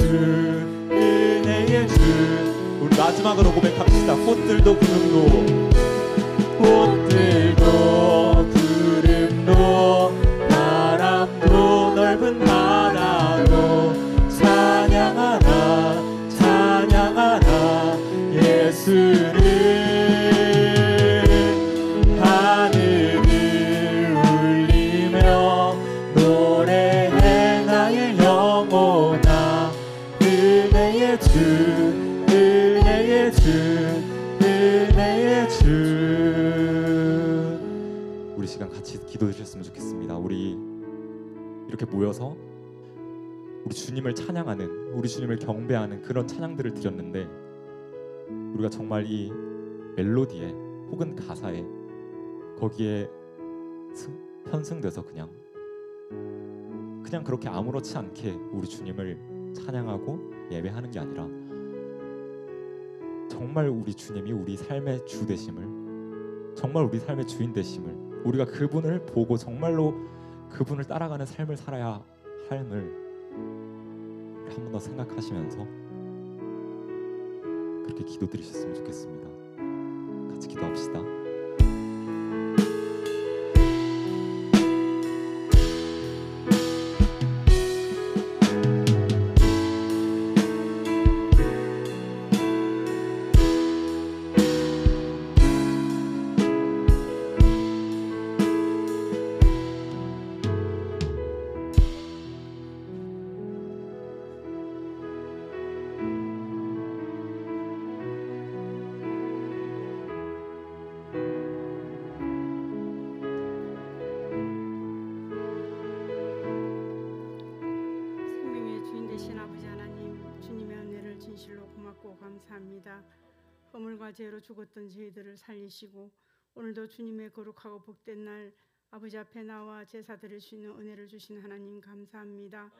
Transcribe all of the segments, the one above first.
은혜의 주. 우리 마지막으로 고백합시다. 꽃들도 구름도 바람도 넓은 바다도 찬양하라 예수를. 하늘을 울리며 노래해 나의 영혼아. 은혜의 주 은혜의 주 은혜의 주. 우리 시간 같이 기도해 주셨으면 좋겠습니다. 우리 이렇게 모여서 우리 주님을 찬양하는, 우리 주님을 경배하는 그런 찬양들을 드렸는데, 우리가 정말 이 멜로디에 혹은 가사에 거기에 편승돼서 그냥 그렇게 아무렇지 않게 우리 주님을 찬양하고 예배하는 게 아니라, 정말 우리 주님이 우리 삶의 주 되심을, 정말 우리 삶의 주인 되심을, 우리가 그분을 보고 정말로 그분을 따라가는 삶을 살아야 함을 한 번 더 생각하시면서 그렇게 기도드리셨으면 좋겠습니다. 같이 기도합시다. 감사합니다. 허물과 죄로 죽었던 저희들을 살리시고 오늘도 주님의 거룩하고 복된 날 아버지 앞에 나와 제사 드릴 수 있는 은혜를 주신 하나님 감사합니다.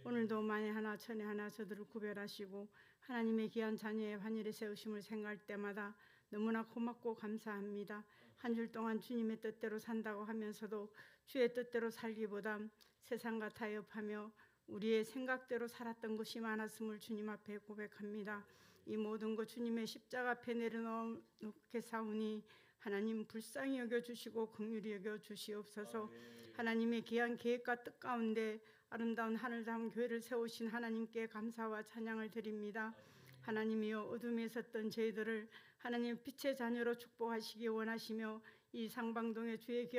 오늘도 만에 하나 천에 하나 저들을 구별하시고 하나님의 귀한 자녀의 환일의 세우심을 생각할 때마다 너무나 고맙고 감사합니다. 한 줄 동안 주님의 뜻대로 산다고 하면서도 주의 뜻대로 살기보다 세상과 타협하며 우리의 생각대로 살았던 것이 많았음을 주님 앞에 고백합니다. 이 모든 것 주님의 십자가 앞에 내려놓게 사오니 하나님 불쌍히 여겨주시고 긍휼히 여겨주시옵소서. 하나님의 귀한 계획과 뜻 가운데 아름다운 하늘다운 교회를 세우신 하나님께 감사와 찬양을 드립니다. 하나님이여, 어둠에 있었던 저희들을 하나님 빛의 자녀로 축복하시기 원하시며 이 상방동에 주의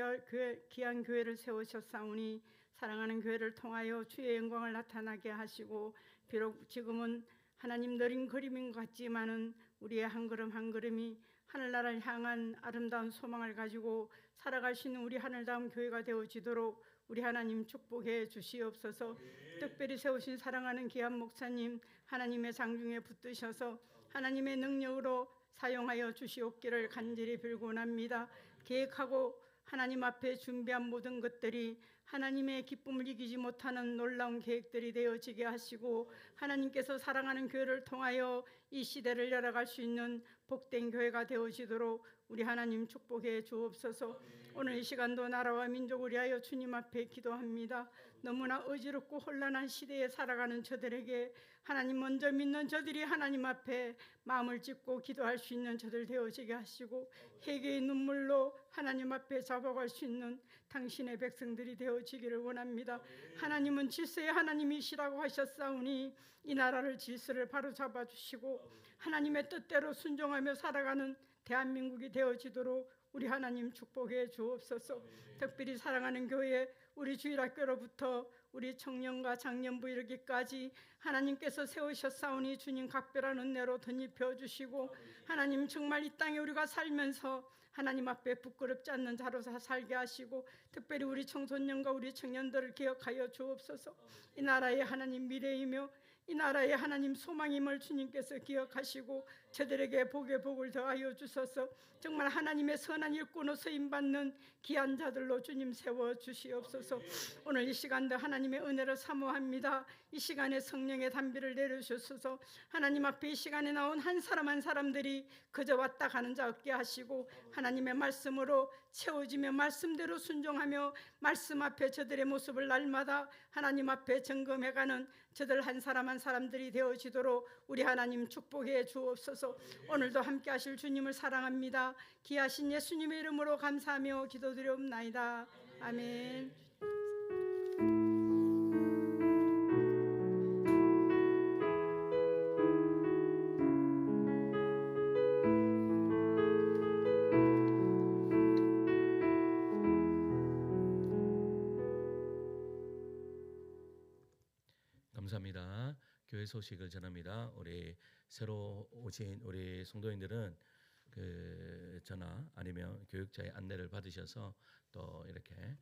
귀한 교회를 세우셨사오니 사랑하는 교회를 통하여 주의 영광을 나타나게 하시고, 비록 지금은 하나님 느린 걸음인 것 같지만은 우리의 한 걸음 한 걸음이 하늘나라를 향한 아름다운 소망을 가지고 살아갈 수 있는 우리 하늘다운 교회가 되어지도록 우리 하나님 축복해 주시옵소서. 특별히 세우신 사랑하는 귀한 목사님 하나님의 상중에 붙드셔서 하나님의 능력으로 사용하여 주시옵기를 간절히 빌곤합니다. 계획하고 하나님 앞에 준비한 모든 것들이 하나님의 기쁨을 이기지 못하는 놀라운 계획들이 되어지게 하시고, 하나님께서 사랑하는 교회를 통하여 이 시대를 열어갈 수 있는 복된 교회가 되어지도록 우리 하나님 축복해 주옵소서. 오늘 이 시간도 나라와 민족을 위하여 주님 앞에 기도합니다. 너무나 어지럽고 혼란한 시대에 살아가는 저들에게 하나님 먼저 믿는 저들이 하나님 앞에 마음을 찢고 기도할 수 있는 저들 되어지게 하시고, 회개의 눈물로 하나님 앞에 잡아갈 수 있는 당신의 백성들이 되어지기를 원합니다. 하나님은 질서의 하나님이시라고 하셨사오니 이 나라를 질서를 바로 잡아주시고 하나님의 뜻대로 순종하며 살아가는 대한민국이 되어지도록 우리 하나님 축복해 주옵소서. 특별히 사랑하는 교회 우리 주일학교로부터 우리 청년과 장년부 이르기까지 하나님께서 세우셨사오니 주님 각별한 은혜로 덧입혀 주시고, 하나님 정말 이 땅에 우리가 살면서 하나님 앞에 부끄럽지 않는 자로 살게 하시고, 특별히 우리 청소년과 우리 청년들을 기억하여 주옵소서. 이 나라의 하나님 미래이며 이 나라의 하나님 소망임을 주님께서 기억하시고 저들에게 복의 복을 더하여 주소서. 정말 하나님의 선한 일꾼으로 쓰임받는 귀한 자들로 주님 세워주시옵소서. 오늘 이 시간도 하나님의 은혜를 사모합니다. 이 시간에 성령의 단비를 내려주셔서 하나님 앞에 이 시간에 나온 한 사람 한 사람들이 그저 왔다 가는 자 없게 하시고 하나님의 말씀으로 채워지며 말씀대로 순종하며 말씀 앞에 저들의 모습을 날마다 하나님 앞에 점검해가는 저들 한 사람 한 사람들이 되어지도록 우리 하나님 축복해 주옵소서. 오늘도 함께 하실 주님을 사랑합니다. 귀하신 예수님의 이름으로 감사하며 기도드리옵나이다. 아멘. 감사합니다. 교회 소식을 전합니다. 우리 새로 오신 우리 성도님들은 그 전화 아니면 교육자의 안내를 받으셔서 또 이렇게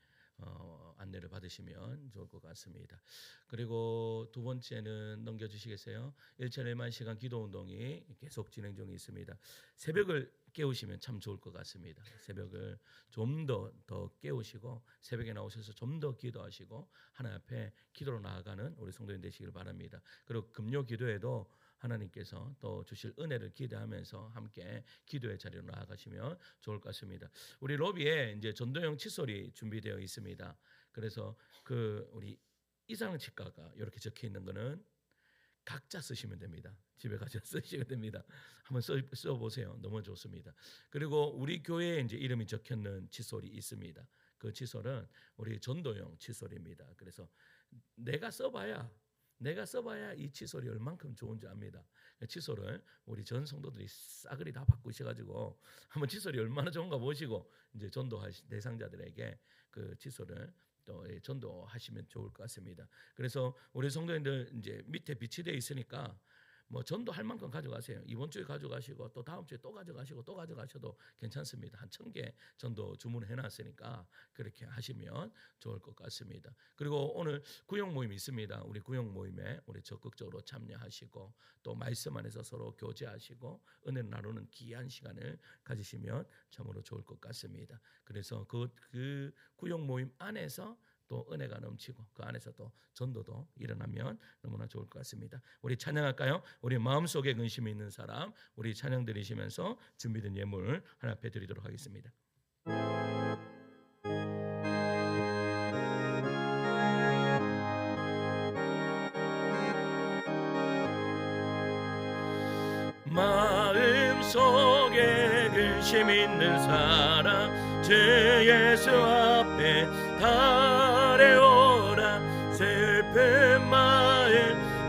안내를 받으시면 좋을 것 같습니다. 그리고 두 번째는 넘겨주시겠어요? 1,1만 시간 기도운동이 계속 진행 중에 있습니다. 새벽을 깨우시면 참 좋을 것 같습니다. 새벽을 좀 더 깨우시고 새벽에 나오셔서 좀 더 기도하시고 하나님 앞에 기도로 나아가는 우리 성도님 되시길 바랍니다. 그리고 금요 기도에도 하나님께서 또 주실 은혜를 기대하면서 함께 기도의 자리로 나아가시면 좋을 것 같습니다. 우리 로비에 이제 전도용 칫솔이 준비되어 있습니다. 그래서 그 우리 이상은 치과가 이렇게 적혀 있는 거는 각자 쓰시면 됩니다. 집에 가서 쓰시면 됩니다. 한번 써보세요. 너무 좋습니다. 그리고 우리 교회에 이제 이름이 적혀있는 칫솔이 있습니다. 그 칫솔은 우리 전도용 칫솔입니다. 그래서 내가 써봐야 이 칫솔이 얼만큼 좋은지 압니다. 칫솔을 우리 전 성도들이 싸그리 다 바꾸셔가지고 한번 칫솔이 얼마나 좋은가 보시고 이제 전도하신 대상자들에게 그 칫솔을 또 전도하시면 좋을 것 같습니다. 그래서 우리 성도님들 이제 밑에 비치되어 있으니까 뭐 전도할 만큼 가져가세요. 이번 주에 가져가시고 또 다음 주에 또 가져가시고 또 가져가셔도 괜찮습니다. 한 1,000개 전도 주문해놨으니까 그렇게 하시면 좋을 것 같습니다. 그리고 오늘 구역 모임이 있습니다. 우리 구역 모임에 우리 적극적으로 참여하시고 또 말씀 안에서 서로 교제하시고 은혜를 나누는 귀한 시간을 가지시면 참으로 좋을 것 같습니다. 그래서 그 구역 모임 안에서 또 은혜가 넘치고 그 안에서 또 전도도 일어나면 너무나 좋을 것 같습니다. 우리 찬양할까요? 우리 마음속에 근심이 있는 사람 우리 찬양 드리시면서 준비된 예물 하나 앞에 드리도록 하겠습니다. 마음속에 근심 있는 사람 주 예수 앞에 달려오라. 슬픈 마음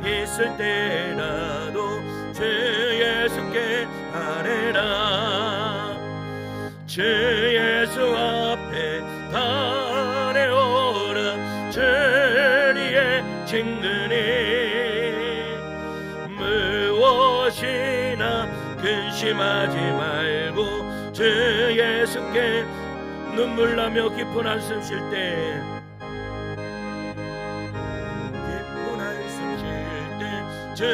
있을 때라도 주 예수께 아뢰라. 주 예수 앞에 달려오라. 주의 친근히 무엇이나 근심하지 말고 주 예수께 눈물 나며 깊은 한숨 쉴 때 주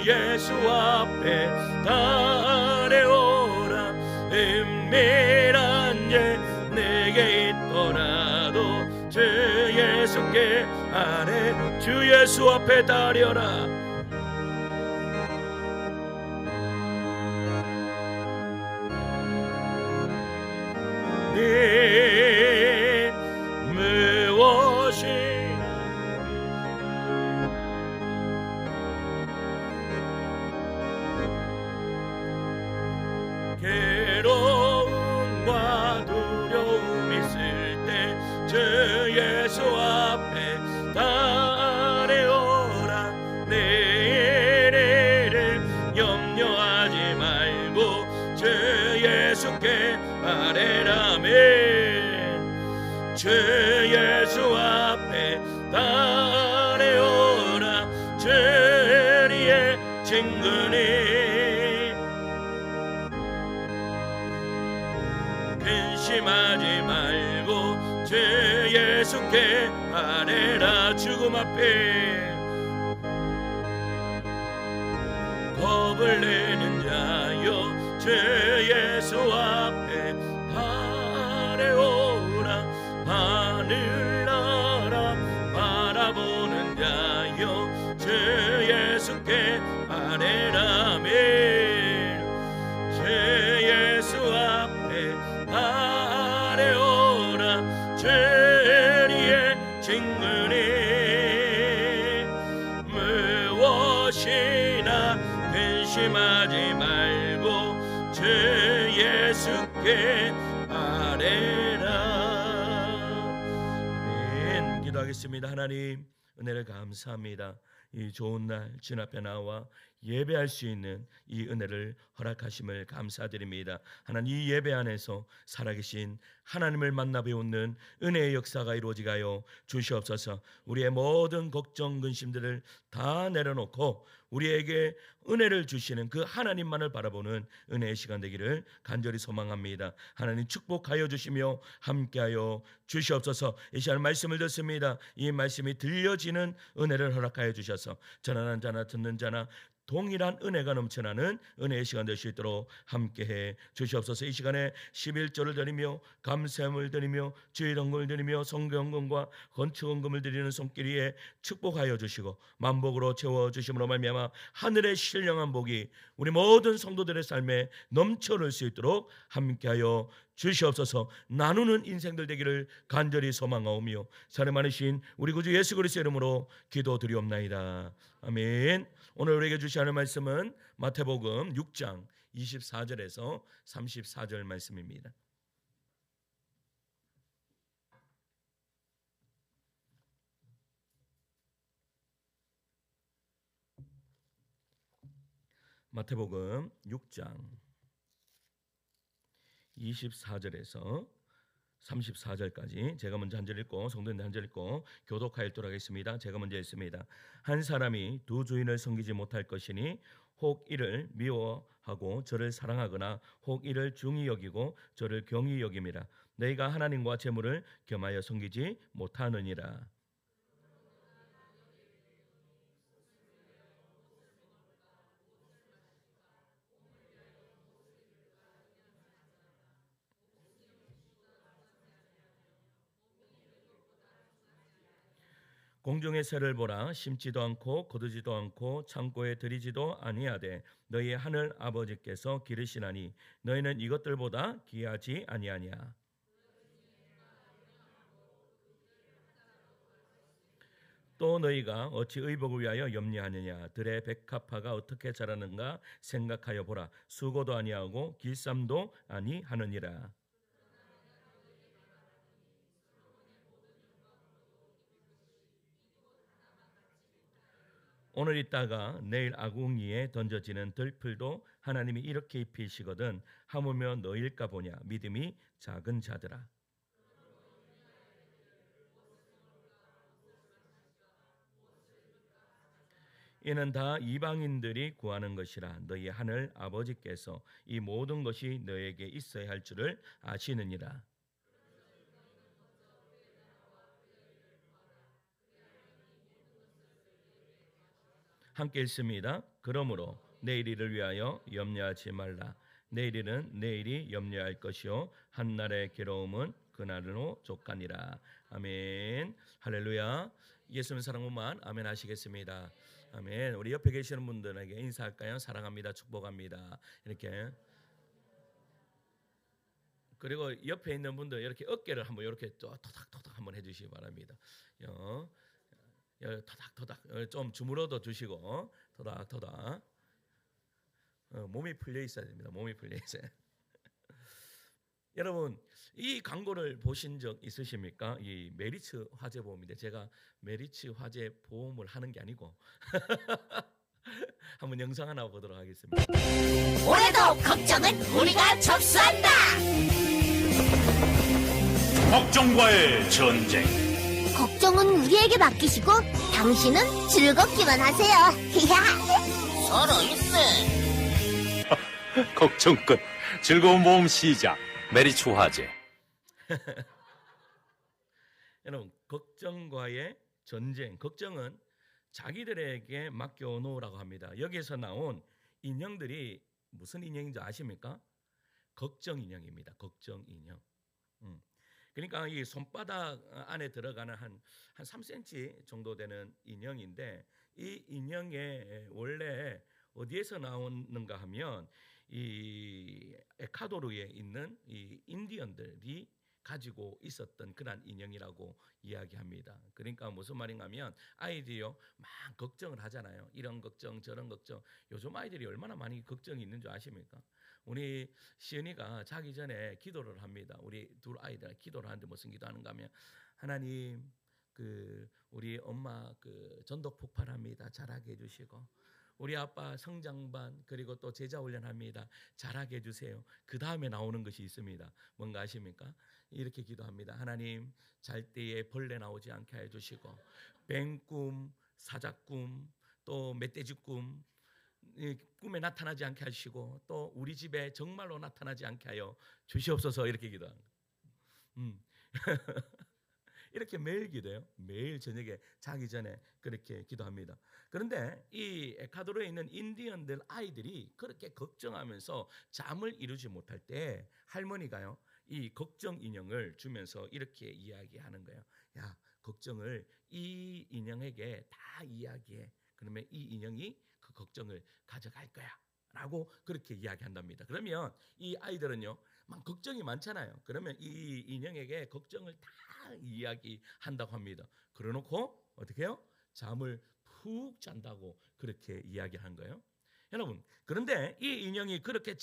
예수 앞에 달려오라. 은밀한 죄 내게 있더라도 주 예수께 아뢰. 주 예수 앞에 달려라. 네 무엇이 괴로움과 두려움 있을 때 주 예수 앞에 달려오라. 내일을 염려하지 말고 주 예수께 아뢰라멘. 주 예수 앞에 달려오라. 주의 친근히 근심하지 말고 주 예수께 아뢰라. 죽음 앞에 겁을 내는 자여 주 예수 앞에 달려오라. 하늘나라 바라보는 자여 주 예수께 아뢰라멘. 주 예수 앞에 달려오라. 은혜 무엇이나 근심하지 말고 주 예수께 아뢰라. 아멘. 기도하겠습니다. 하나님 은혜를 감사합니다. 이 좋은 날 주님 앞에 나와 예배할 수 있는 이 은혜를 허락하심을 감사드립니다. 하나님 이 예배 안에서 살아계신 하나님을 만나 배우는 은혜의 역사가 이루어지게 하여 주시옵소서. 우리의 모든 걱정 근심들을 다 내려놓고 우리에게 은혜를 주시는 그 하나님만을 바라보는 은혜의 시간 되기를 간절히 소망합니다. 하나님 축복하여 주시며 함께하여 주시옵소서. 이 시간 말씀을 듣습니다. 이 말씀이 들려지는 은혜를 허락하여 주셔서 전하는 자나 듣는 자나 동일한 은혜가 넘쳐나는 은혜의 시간 될 수 있도록 함께해 주시옵소서. 이 시간에 11조를 드리며 감사함을 드리며 주의 don금을 드리며 성경금과 건축원금을 드리는 손길 위에 축복하여 주시고 만복으로 채워주심으로 말미암아 하늘의 신령한 복이 우리 모든 성도들의 삶에 넘쳐 흐를 수 있도록 함께하여 주시옵소서. 나누는 인생들 되기를 간절히 소망하오며 사랑 많으신 우리 구주 예수 그리스도의 이름으로 기도드리옵나이다. 아멘. 오늘 우리에게 주시는 말씀은 마태복음 6장 24절에서 34절 말씀입니다. 마태복음 6장 24절에서 34절까지 제가 먼저 한 절 읽고 성도님들 한 절 읽고 교독하여 읽도록 하겠습니다. 제가 먼저 읽습니다. 한 사람이 두 주인을 섬기지 못할 것이니 혹 이를 미워하고 저를 사랑하거나 혹 이를 중히 여기고 저를 경히 여김이라. 너희가 하나님과 재물을 겸하여 섬기지 못하느니라. 공중의 새를 보라. 심지도 않고 거두지도 않고 창고에 들이지도 아니하되 너희 하늘 아버지께서 기르시나니 너희는 이것들보다 귀하지 아니하냐. 또 너희가 어찌 의복을 위하여 염려하느냐. 들의 백합화가 어떻게 자라는가 생각하여 보라. 수고도 아니하고 길쌈도 아니하느니라. 오늘 있다가 내일 아궁이에 던져지는 들풀도 하나님이 이렇게 입히시거든 하물며 너일까 보냐. 믿음이 작은 자들아. 이는 다 이방인들이 구하는 것이라. 너희 하늘 아버지께서 이 모든 것이 너에게 있어야 할 줄을 아시느니라. 함께 읽습니다. 그러므로 내일 일을 위하여 염려하지 말라. 내일 일은 내일이 염려할 것이요 한날의 괴로움은 그날로 족하니라. 아멘. 할렐루야. 예수님 사랑만 아멘 하시겠습니다. 아멘. 우리 옆에 계시는 분들에게 인사할까요? 사랑합니다. 축복합니다. 이렇게. 그리고 옆에 있는 분들 이렇게 어깨를 한번 이렇게 토닥토닥 한번 해주시기 바랍니다. 토닥토닥 좀 주물어도 주시고 토닥토닥. 몸이 풀려 있어야 됩니다. 몸이 풀려 있어요. 여러분 이 광고를 보신 적 있으십니까? 이 메리츠 화재보험인데 제가 메리츠 화재보험을 하는 게 아니고 한번 영상 하나 보도록 하겠습니다. 올해도 걱정은 우리가 접수한다. 걱정과의 전쟁. 걱정은 우리에게 맡기시고 당신은 즐겁기만 하세요. 서로 있어. 걱정 끝. 즐거운 모험 시작. 메리츠 화재. 여러분 걱정과의 전쟁. 걱정은 자기들에게 맡겨놓으라고 합니다. 여기서 나온 인형들이 무슨 인형인지 아십니까? 걱정 인형입니다. 걱정 인형. 그러니까 이 손바닥 안에 들어가는 한 3cm 정도 되는 인형인데 이 인형에 원래 어디에서 나오는가 하면 이 에콰도르에 있는 이 인디언들이 가지고 있었던 그런 인형이라고 이야기합니다. 그러니까 무슨 말인가 하면 아이들이요 막 걱정을 하잖아요. 이런 걱정 저런 걱정. 요즘 아이들이 얼마나 많이 걱정이 있는 줄 아십니까? 우리 시은이가 자기 전에 기도를 합니다. 우리 둘 아이들 기도를 하는데 무슨 기도하는가 하면 하나님 우리 엄마 전도 폭발합니다. 잘하게 해주시고 우리 아빠 성장반 그리고 또 제자 훈련합니다. 잘하게 해주세요. 그 다음에 나오는 것이 있습니다. 뭔가 아십니까? 이렇게 기도합니다. 하나님 잘 때에 벌레 나오지 않게 해주시고 뱀꿈, 사자꿈, 또 멧돼지꿈 꿈에 나타나지 않게 하시고 또 우리 집에 정말로 나타나지 않게 하여 주시옵소서 이렇게 기도합니다. 이렇게 매일 기도해요. 매일 저녁에 자기 전에 그렇게 기도합니다. 그런데 이 에콰도르에 있는 인디언들 아이들이 그렇게 걱정하면서 잠을 이루지 못할 때 할머니가요 이 걱정 인형을 주면서 이렇게 이야기하는 거예요. 야, 걱정을 이 인형에게 다 이야기해. 그러면 이 인형이 그 걱정을 가져갈 거야 라고 그렇게 이야기한답니다. 그러면 이 아이들은요 막 걱정이 많잖아요. 그러면 이 인형에게 걱정을 다 이야기한다고 합니다. 그러놓고 어떻게 해요? 잠을 푹 잔다고 그렇게 이야기한 거예요. 여러분, 그런데 이 인형이 그렇게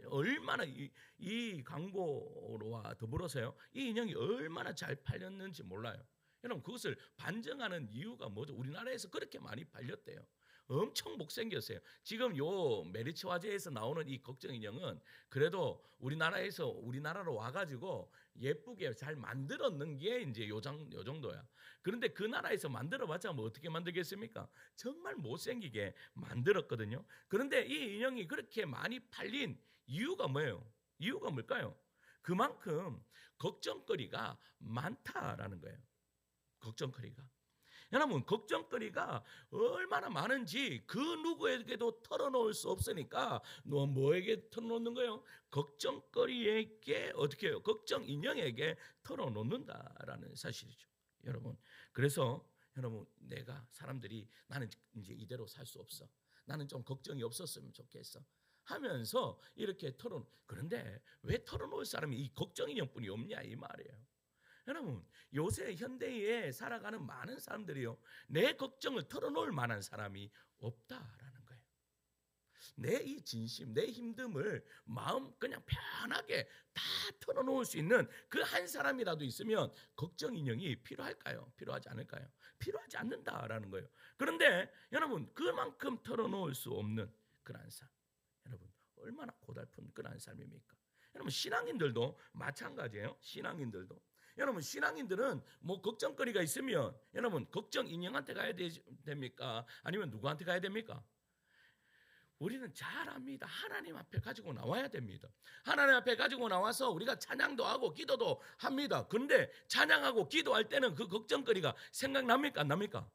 얼마나 이 광고와 더불어서요 이 인형이 얼마나 잘 팔렸는지 몰라요. 여러분, 그것을 반증하는 이유가 뭐죠? 우리나라에서 그렇게 많이 팔렸대요. 엄청 못생겼어요. 지금 요 메리츠 화재에서 나오는 이 걱정 인형은 그래도 우리나라로 와가지고 예쁘게 잘 만들었는 게 이제 요 정도야. 그런데 그 나라에서 만들어봤자 뭐 어떻게 만들겠습니까? 정말 못생기게 만들었거든요. 그런데 이 인형이 그렇게 많이 팔린 이유가 뭐예요? 이유가 뭘까요? 그만큼 걱정거리가 많다라는 거예요. 걱정거리가. 여러분, 걱정거리가 얼마나 많은지 그 누구에게도 털어놓을 수 없으니까 너 뭐에게 털어놓는 거예요? 걱정거리에게 어떻게 해요? 걱정 인형에게 털어놓는다라는 사실이죠. 여러분, 그래서 여러분 사람들이 나는 이제 이대로 살 수 없어. 나는 좀 걱정이 없었으면 좋겠어. 하면서 이렇게 그런데 왜 털어놓을 사람이 이 걱정 인형뿐이 없냐 이 말이에요. 여러분, 요새 현대에 살아가는 많은 사람들이요 내 걱정을 털어놓을 만한 사람이 없다라는 거예요. 내 이 진심, 내 힘듦을 마음 그냥 편하게 다 털어놓을 수 있는 그 한 사람이라도 있으면 걱정 인형이 필요할까요? 필요하지 않을까요? 필요하지 않는다라는 거예요. 그런데 여러분, 그만큼 털어놓을 수 없는 그런 삶, 여러분 얼마나 고달픈 그런 삶입니까? 여러분, 신앙인들도 마찬가지예요. 신앙인들도 여러분, 신앙인들은 뭐 걱정거리가 있으면 여러분 걱정 인형한테 가야 됩니까? 아니면 누구한테 가야 됩니까? 우리는 잘 압니다. 하나님 앞에 가지고 나와야 됩니다. 하나님 앞에 가지고 나와서 우리가 찬양도 하고 기도도 합니다. 그런데 찬양하고 기도할 때는 그 걱정거리가 생각납니까? 안 납니까?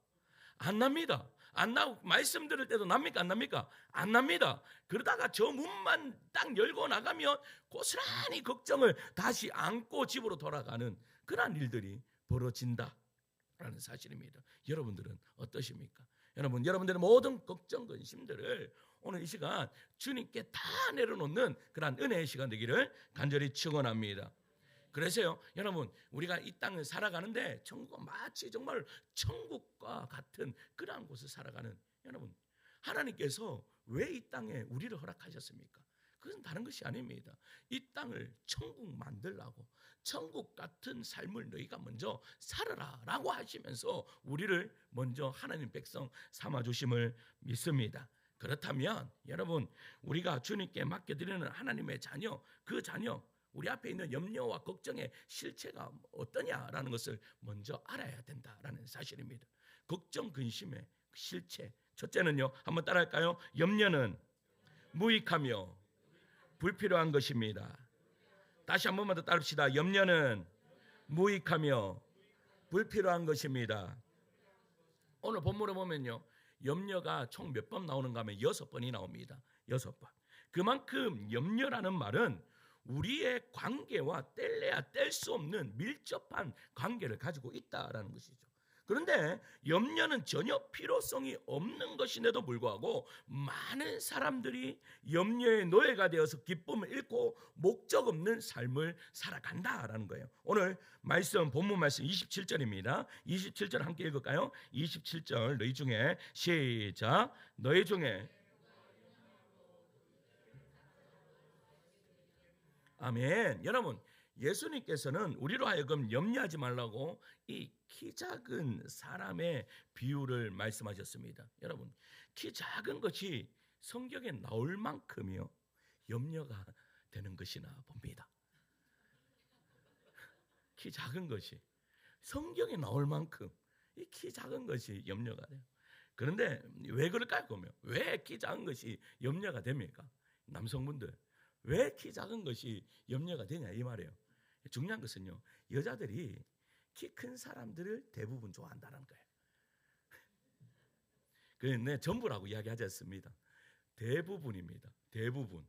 안 납니다. 안 나고 말씀 들을 때도 납니까? 안 납니까? 안 납니다. 그러다가 저 문만 딱 열고 나가면 고스란히 걱정을 다시 안고 집으로 돌아가는 그런 일들이 벌어진다라는 사실입니다. 여러분들은 어떠십니까? 여러분들은 모든 걱정 근심들을 오늘 이 시간 주님께 다 내려놓는 그런 은혜의 시간 되기를 간절히 축원합니다. 그래서요, 여러분, 우리가 이 땅을 살아가는데 천국은 마치 정말 천국과 같은 그러한 곳을 살아가는, 여러분, 하나님께서 왜 이 땅에 우리를 허락하셨습니까? 그것은 다른 것이 아닙니다. 이 땅을 천국 만들라고, 천국 같은 삶을 너희가 먼저 살아라 라고 하시면서 우리를 먼저 하나님 백성 삼아주심을 믿습니다. 그렇다면 여러분, 우리가 주님께 맡겨드리는 하나님의 자녀, 그 자녀, 우리 앞에 있는 염려와 걱정의 실체가 어떠냐라는 것을 먼저 알아야 된다라는 사실입니다. 걱정, 근심의 실체, 첫째는요, 한번 따라할까요? 염려는 무익하며 불필요한 것입니다. 다시 한 번만 더 따릅시다. 염려는 무익하며 불필요한 것입니다. 오늘 본문을 보면요, 염려가 총 몇 번 나오는가 하면 6번이 나옵니다. 6번. 그만큼 염려라는 말은 우리의 관계와 뗄래야 뗄 수 없는 밀접한 관계를 가지고 있다라는 것이죠. 그런데 염려는 전혀 필요성이 없는 것인데도 불구하고 많은 사람들이 염려의 노예가 되어서 기쁨을 잃고 목적 없는 삶을 살아간다라는 거예요. 오늘 말씀, 본문 말씀 27절입니다. 27절 함께 읽을까요? 27절 너희 중에 시작. 너희 중에 아멘. 여러분, 예수님께서는 우리로 하여금 염려하지 말라고 이 키 작은 사람의 비유를 말씀하셨습니다. 여러분, 키 작은 것이 성경에 나올 만큼이요 염려가 되는 것이나 봅니다. 키 작은 것이 성경에 나올 만큼 이 키 작은 것이 염려가 돼요. 그런데 왜 그럴까요? 그러면 왜 키 작은 것이 염려가 됩니까? 남성분들, 왜 키 작은 것이 염려가 되냐 이 말이에요. 중요한 것은요, 여자들이 키 큰 사람들을 대부분 좋아한다는 거예요. 그내 전부라고 이야기하지 않습니다. 대부분입니다. 대부분.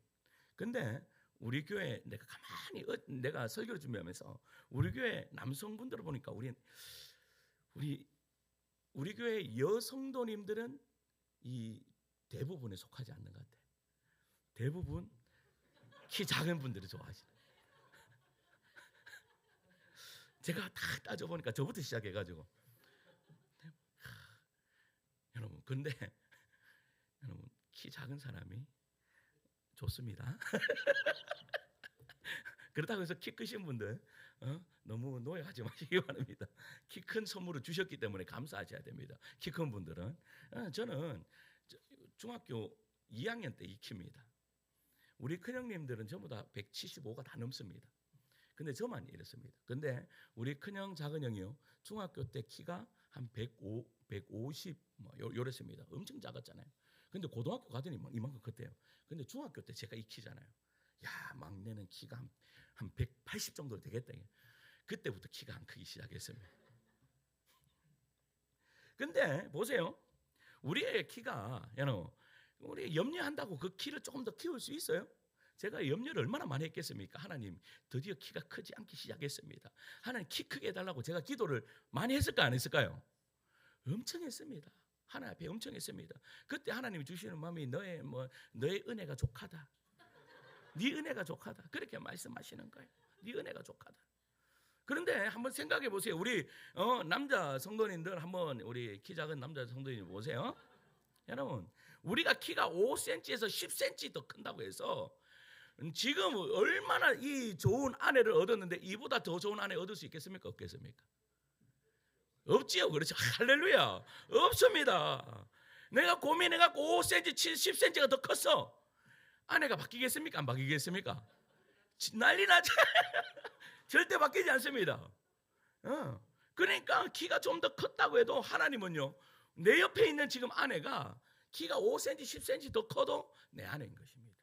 근데 우리 교회 내가 가만히 내가 설교를 준비하면서 우리 교회 남성분들을 보니까 우리 교회 여성도님들은 이 대부분에 속하지 않는 것 같아요. 대부분 키 작은 분들을 좋아하시는. 제가 다 따져보니까 저부터 시작해가지고 여러분, 근데 여러분 키 작은 사람이 좋습니다. 그렇다고 해서 키 크신 분들 너무 노예하지 마시기 바랍니다. 키 큰 선물을 주셨기 때문에 감사하셔야 됩니다. 키 큰 분들은. 저는 중학교 2학년 때 이 키입니다. 우리 큰형님들은 전부 다 175가 다 넘습니다. 근데 저만 이랬습니다. 근데 우리 큰형 작은형이요, 중학교 때 키가 한 105, 150 뭐 요랬습니다. 엄청 작았잖아요. 근데 고등학교 가더니 이만큼 컸대요. 근데 중학교 때 제가 이 키잖아요. 야, 막내는 키가 한 180 정도 되겠다. 그때부터 키가 안 크기 시작했습니다. 근데 보세요, 우리의 키가 우리 염려한다고 그 키를 조금 더 키울 수 있어요? 제가 염려를 얼마나 많이 했겠습니까? 하나님, 드디어 키가 크지 않기 시작했습니다. 하나님 키 크게 해달라고 제가 기도를 많이 했을까 안 했을까요? 엄청 했습니다. 하나님 앞에 엄청 했습니다. 그때 하나님이 주시는 마음이 너의 은혜가 족하다. 네 은혜가 족하다. 그렇게 말씀하시는 거예요. 네 은혜가 족하다. 그런데 한번 생각해 보세요. 우리 남자 성도님들 한번 우리 키 작은 남자 성도님 보세요. 여러분, 우리가 키가 5cm에서 10cm 더 큰다고 해서 지금 얼마나 이 좋은 아내를 얻었는데 이보다 더 좋은 아내 얻을 수 있겠습니까? 없겠습니까? 없지요. 그렇죠. 할렐루야. 없습니다. 내가 고민해갖고 5cm, 10cm가 더 컸어. 아내가 바뀌겠습니까? 안 바뀌겠습니까? 난리 나죠. 절대 바뀌지 않습니다. 그러니까 키가 좀 더 컸다고 해도 하나님은요, 내 옆에 있는 지금 아내가 키가 5cm, 10cm 더 커도 내 아내인 것입니다.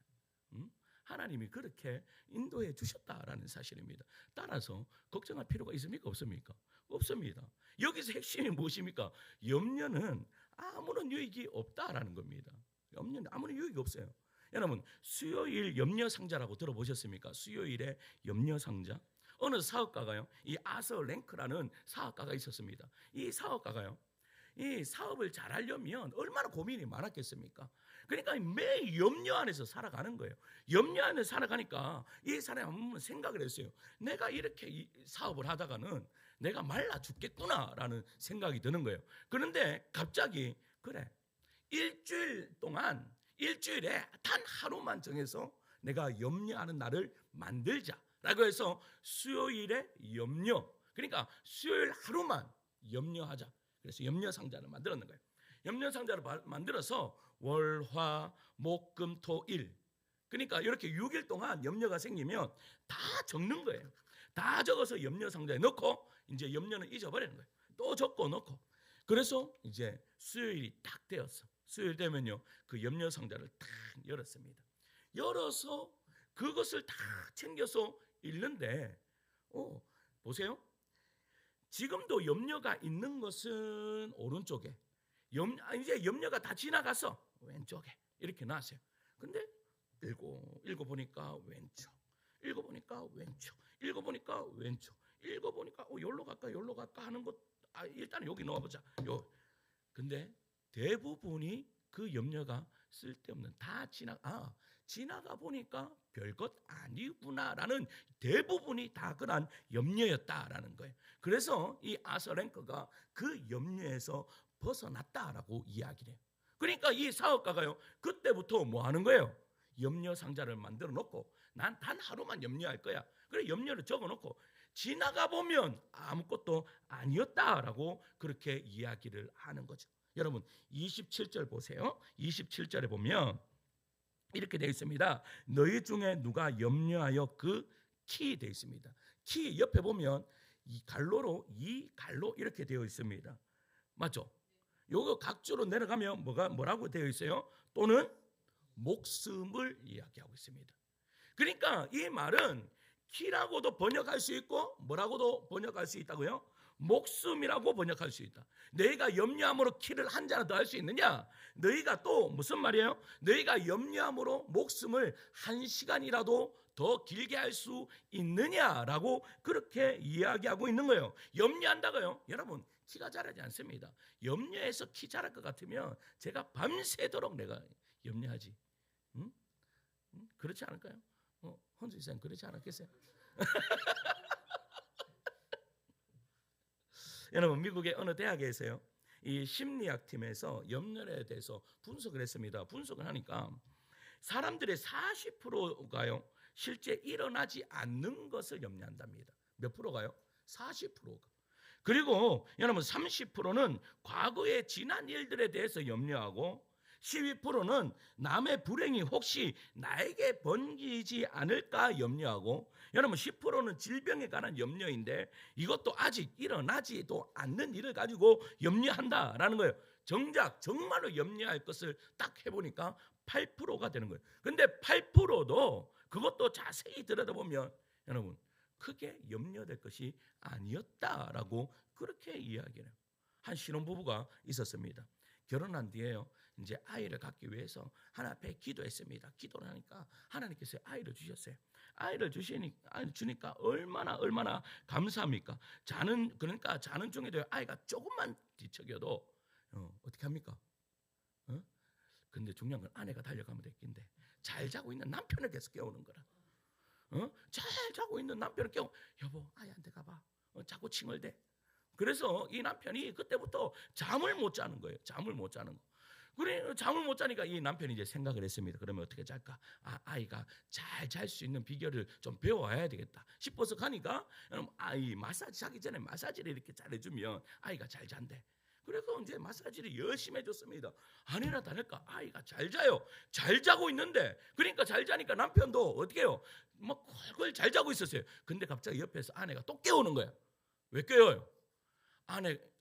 하나님이 그렇게 인도해 주셨다라는 사실입니다. 따라서 걱정할 필요가 있습니까? 없습니까? 없습니다. 여기서 핵심이 무엇입니까? 염려는 아무런 유익이 없다라는 겁니다. 염려는 아무런 유익이 없어요. 여러분, 수요일 염려 상자라고 들어보셨습니까? 수요일에 염려 상자. 어느 사업가가요, 이 아서 랭크라는 사업가가 있었습니다. 이 사업가가요, 이 사업을 잘하려면 얼마나 고민이 많았겠습니까? 그러니까 매일 염려 안에서 살아가는 거예요. 염려 안에서 살아가니까 이 사람이 한번 생각을 했어요. 내가 이렇게 이 사업을 하다가는 내가 말라 죽겠구나라는 생각이 드는 거예요. 그런데 갑자기 그래, 일주일 동안 일주일에 단 하루만 정해서 내가 염려하는 날을 만들자라고 해서 수요일에 염려, 그러니까 수요일 하루만 염려하자. 그래서 염려 상자를 만들었는 거예요. 염려 상자를 만들어서 월, 화, 목, 금, 토, 일, 그러니까 이렇게 6일 동안 염려가 생기면 다 적는 거예요. 다 적어서 염려 상자에 넣고 이제 염려는 잊어버리는 거예요. 또 적고 넣고. 그래서 이제 수요일이 딱 되었어. 수요일 되면요, 그 염려 상자를 딱 열었습니다. 열어서 그것을 다 챙겨서 읽는데 보세요. 지금도 염려가 있는 것은 오른쪽에, 이제 염려가 다 지나가서 왼쪽에 이렇게 놨어요. 근데 읽어보니까 왼쪽, 읽어보니까 왼쪽, 읽어보니까 왼쪽, 읽어보니까 여기로 갈까 하는 것 일단 여기 넣어보자. 근데 대부분이 그 염려가 쓸데없는 다 지나가 보니까 별것 아니구나라는 대부분이 다 그런 염려였다라는 거예요. 그래서 이 아서랭크가 그 염려에서 벗어났다라고 이야기를 해요. 그러니까 이 사업가가요 그때부터 뭐 하는 거예요? 염려 상자를 만들어 놓고 난 단 하루만 염려할 거야. 그래 염려를 적어 놓고 지나가 보면 아무것도 아니었다라고 그렇게 이야기를 하는 거죠. 여러분 27절 보세요. 27절에 보면 이렇게 되어 있습니다. 너희 중에 누가 염려하여 그 키 되어 있습니다. 키 옆에 보면 이 갈로로 이렇게 되어 있습니다. 맞죠? 요거 각주로 내려가면 뭐라고 되어 있어요? 또는 목숨을 이야기하고 있습니다. 그러니까 이 말은 키라고도 번역할 수 있고 뭐라고도 번역할 수 있다고요? 목숨이라고 번역할 수 있다. 너희가 염려함으로 키를 한 자라도 할 수 있느냐? 너희가 또 무슨 말이에요? 너희가 염려함으로 목숨을 1시간이라도 더 길게 할 수 있느냐라고 그렇게 이야기하고 있는 거예요. 염려한다고요? 여러분 키가 자라지 않습니다. 염려해서 키 자랄 것 같으면 제가 밤새도록 내가 염려하지. 응? 그렇지 않을까요? 헌수 이사님 그렇지 않았겠어요? 여러분 미국의 어느 대학에서요 이 심리학 팀에서 염려에 대해서 분석을 했습니다. 분석을 하니까 사람들의 40%가요 실제 일어나지 않는 것을 염려한답니다. 몇 프로가요? 40%가. 그리고 여러분 30%는 과거의 지난 일들에 대해서 염려하고 12%는 남의 불행이 혹시 나에게 번지지 않을까 염려하고 여러분 10%는 질병에 관한 염려인데 이것도 아직 일어나지도 않는 일을 가지고 염려한다라는 거예요. 정작 정말로 염려할 것을 딱 해보니까 8%가 되는 거예요. 근데 8%도 그것도 자세히 들여다보면 여러분 크게 염려될 것이 아니었다라고 그렇게 이야기를 해요. 한 신혼부부가 있었습니다. 결혼한 뒤에요 이제 아이를 갖기 위해서 하나님 앞에 기도했습니다. 기도를 하니까 하나님께서 아이를 주셨어요. 아이를 주니까 얼마나 감사합니까? 그러니까 자는 중에도 아이가 조금만 뒤척여도 어떻게 합니까? 근데 중요한 건 아내가 달려가면 됐긴데 잘 자고 있는 남편을 계속 깨우는 거라. 잘 자고 있는 남편을 깨워 여보 아이한테 가봐. 자꾸 칭얼대. 그래서 이 남편이 그때부터 잠을 못 자는 거예요. 잠을 못 자는 거. 그래 잠을 못 자니까 이 남편이 이제 생각을 했습니다. 그러면 어떻게 잘까? 아이가 잘 잘 수 있는 비결을 좀 배워야 되겠다 싶어서 가니까 아이 마사지 자기 전에 마사지를 이렇게 잘해주면 아이가 잘 잔대. 그래서 이제 마사지를 열심히 해줬습니다. 아니나 다를까 아이가 잘 자요. 잘 자고 있는데 그러니까 잘 자니까 남편도 어떻게 해요? 막 콜콜 잘 자고 있었어요. 근데 갑자기 옆에서 아내가 또 깨우는 거야. 왜 깨워요?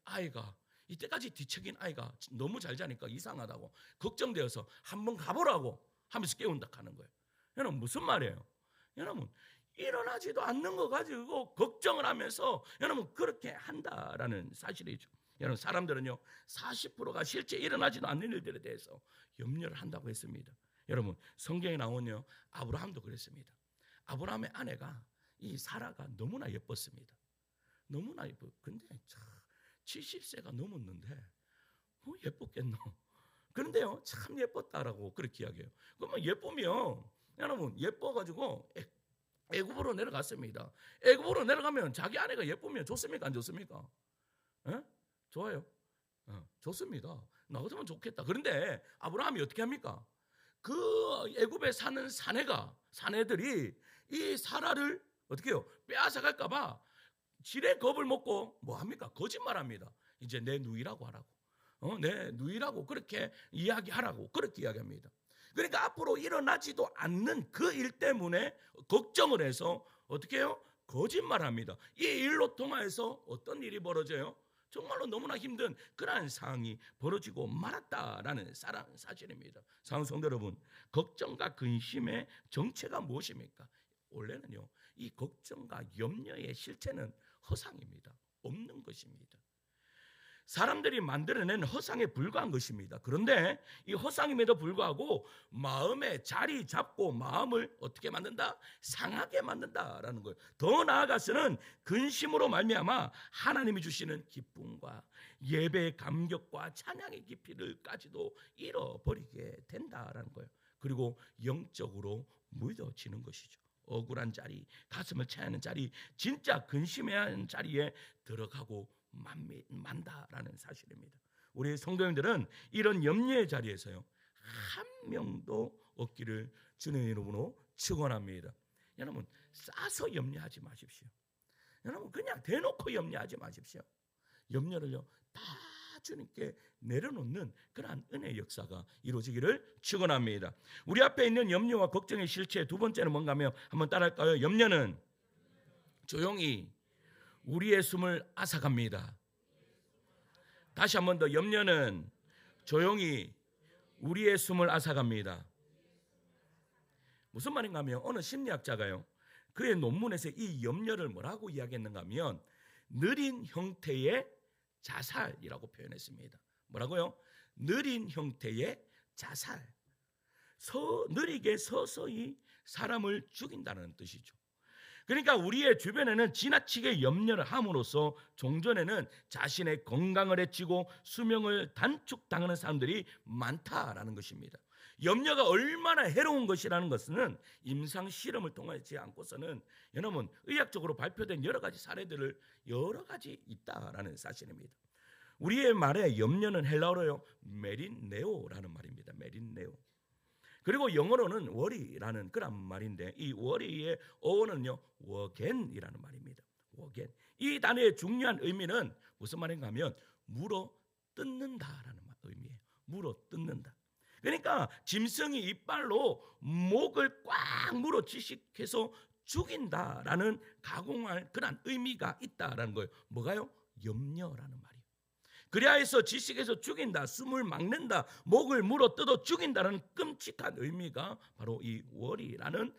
아이가 이때까지 뒤척인 아이가 너무 잘 자니까 이상하다고 걱정되어서 한번 가보라고 하면서 깨운다 하는 거예요. 여러분 무슨 말이에요? 여러분 일어나지도 않는 거 가지고 걱정을 하면서 여러분 그렇게 한다라는 사실이죠. 여러분 사람들은요 40%가 실제 일어나지도 않는 일들에 대해서 염려를 한다고 했습니다. 여러분 성경에 나오는요 아브라함도 그랬습니다. 아브라함의 아내가 이 사라가 너무나 예뻤습니다. 너무나 예뻐. 근데 참 70세가 넘었는데 예뻤겠노. 그런데요 참 예뻤다라고 그렇게 이야기해요. 그러면 예쁘면 여러분 예뻐가지고 애굽으로 내려갔습니다. 애굽으로 내려가면 자기 아내가 예쁘면 좋습니까 안 좋습니까? 에? 좋아요. 좋습니다. 나 같으면 좋겠다. 그런데 아브라함이 어떻게 합니까? 그 애굽에 사는 사내들이 이 사라를 어떻게 해요? 빼앗아갈까봐 지레 겁을 먹고 뭐 합니까? 거짓말합니다. 이제 내 누이라고 하라고, 내 누이라고 그렇게 이야기하라고 그렇게 이야기합니다. 그러니까 앞으로 일어나지도 않는 그 일 때문에 걱정을 해서 어떻게 해요? 거짓말합니다. 이 일로 통해서 어떤 일이 벌어져요? 정말로 너무나 힘든 그러한 상황이 벌어지고 말았다라는 사실입니다. 사랑하는 성도 여러분, 걱정과 근심의 정체가 무엇입니까? 원래는요, 이 걱정과 염려의 실체는 허상입니다. 없는 것입니다. 사람들이 만들어낸 허상에 불과한 것입니다. 그런데 이 허상임에도 불구하고 마음에 자리 잡고 마음을 어떻게 만든다? 상하게 만든다라는 거예요. 더 나아가서는 근심으로 말미암아 하나님이 주시는 기쁨과 예배의 감격과 찬양의 깊이를까지도 잃어버리게 된다라는 거예요. 그리고 영적으로 무뎌지는 것이죠. 억울한 자리, 가슴을 채하는 자리, 진짜 근심해야 하는 자리에 들어가고 만다라는 사실입니다. 우리 성도님들은 이런 염려의 자리에서요, 한 명도 없기를 주님의 이름으로 축원합니다. 여러분, 싸서 염려하지 마십시오. 여러분, 그냥 대놓고 염려하지 마십시오. 염려를요 다 주님께 내려놓는 그러한 은혜의 역사가 이루어지기를 축원합니다. 우리 앞에 있는 염려와 걱정의 실체 두 번째는 뭔가 하면 한번 따라할까요? 염려는 조용히 우리의 숨을 앗아갑니다. 다시 한 번 더, 염려는 조용히 우리의 숨을 앗아갑니다. 무슨 말인가 하면 어느 심리학자가요, 그의 논문에서 이 염려를 뭐라고 이야기했는가 하면 느린 형태의 자살이라고 표현했습니다. 뭐라고요? 느린 형태의 자살. 느리게 서서히 사람을 죽인다는 뜻이죠. 그러니까 우리의 주변에는 지나치게 염려를 함으로써 종전에는 자신의 건강을 해치고 수명을 단축당하는 사람들이 많다라는 것입니다. 염려가 얼마나 해로운 것이라는 것은 임상 실험을 통하지 않고서는 여러분 의학적으로 발표된 여러 가지 사례들을 여러 가지 있다라는 사실입니다. 우리의 말에 염려는 헬라어로요 메린네오라는 말입니다. 메린네오. 그리고 영어로는 worry라는 그런 말인데 이 worry의 어원은요 워겐이라는 말입니다. 워겐. 이 단어의 중요한 의미는 무슨 말인가 하면 물어 뜯는다라는 의미예요. 물어 뜯는다. 그러니까 짐승이 이빨로 목을 꽉 물어 지식해서 죽인다라는 가공할 그런 의미가 있다라는 거예요. 뭐가요? 염려라는 말이에요. 그래야 해서 지식에서 죽인다, 숨을 막는다, 목을 물어 뜯어 죽인다는 끔찍한 의미가 바로 이 worry라는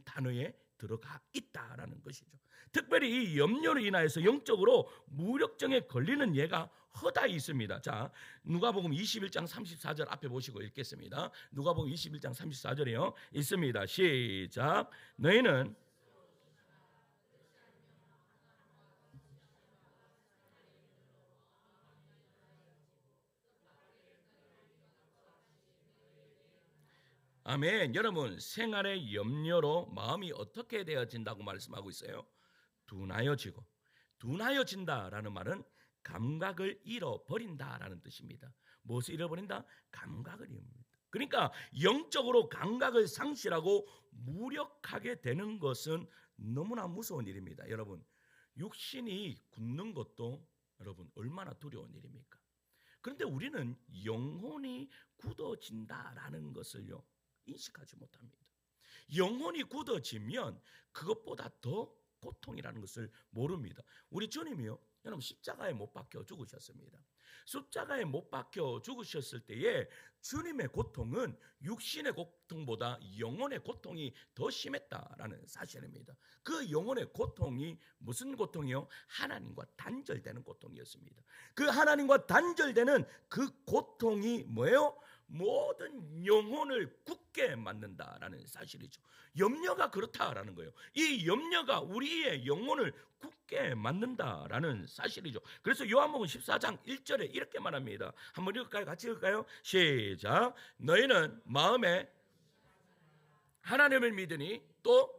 단어에 들어가 있다라는 것이죠. 특별히 이 염려로 인하여서 영적으로 무력증에 걸리는 예가 허다히 있습니다. 자, 누가복음 21장 34절 앞에 보시고 읽겠습니다. 누가복음 21장 34절이요. 있습니다. 시작. 너희는 아멘. 여러분, 생활의 염려로 마음이 어떻게 되어진다고 말씀하고 있어요? 둔하여진다라는 말은 감각을 잃어버린다라는 뜻입니다. 무엇을 잃어버린다? 감각을 잃어버린다. 그러니까 영적으로 감각을 상실하고 무력하게 되는 것은 너무나 무서운 일입니다. 여러분, 육신이 굳는 것도 여러분 얼마나 두려운 일입니까? 그런데 우리는 영혼이 굳어진다라는 것을요 인식하지 못합니다. 영혼이 굳어지면 그것보다 더 고통이라는 것을 모릅니다. 우리 주님이요, 여러분 십자가에 못 박혀 죽으셨습니다. 십자가에 못 박혀 죽으셨을 때에 주님의 고통은 육신의 고통보다 영혼의 고통이 더 심했다라는 사실입니다. 그 영혼의 고통이 무슨 고통이요? 하나님과 단절되는 고통이었습니다. 그 하나님과 단절되는 그 고통이 뭐예요? 모든 영혼을 굳게 만든다라는 사실이죠. 염려가 그렇다라는 거예요. 이 염려가 우리의 영혼을 굳게 만든다라는 사실이죠. 그래서 요한복음 14장 1절에 이렇게 말합니다. 한번 읽을까요? 같이 읽을까요? 시작. 너희는 마음에 하나님을 믿으니 또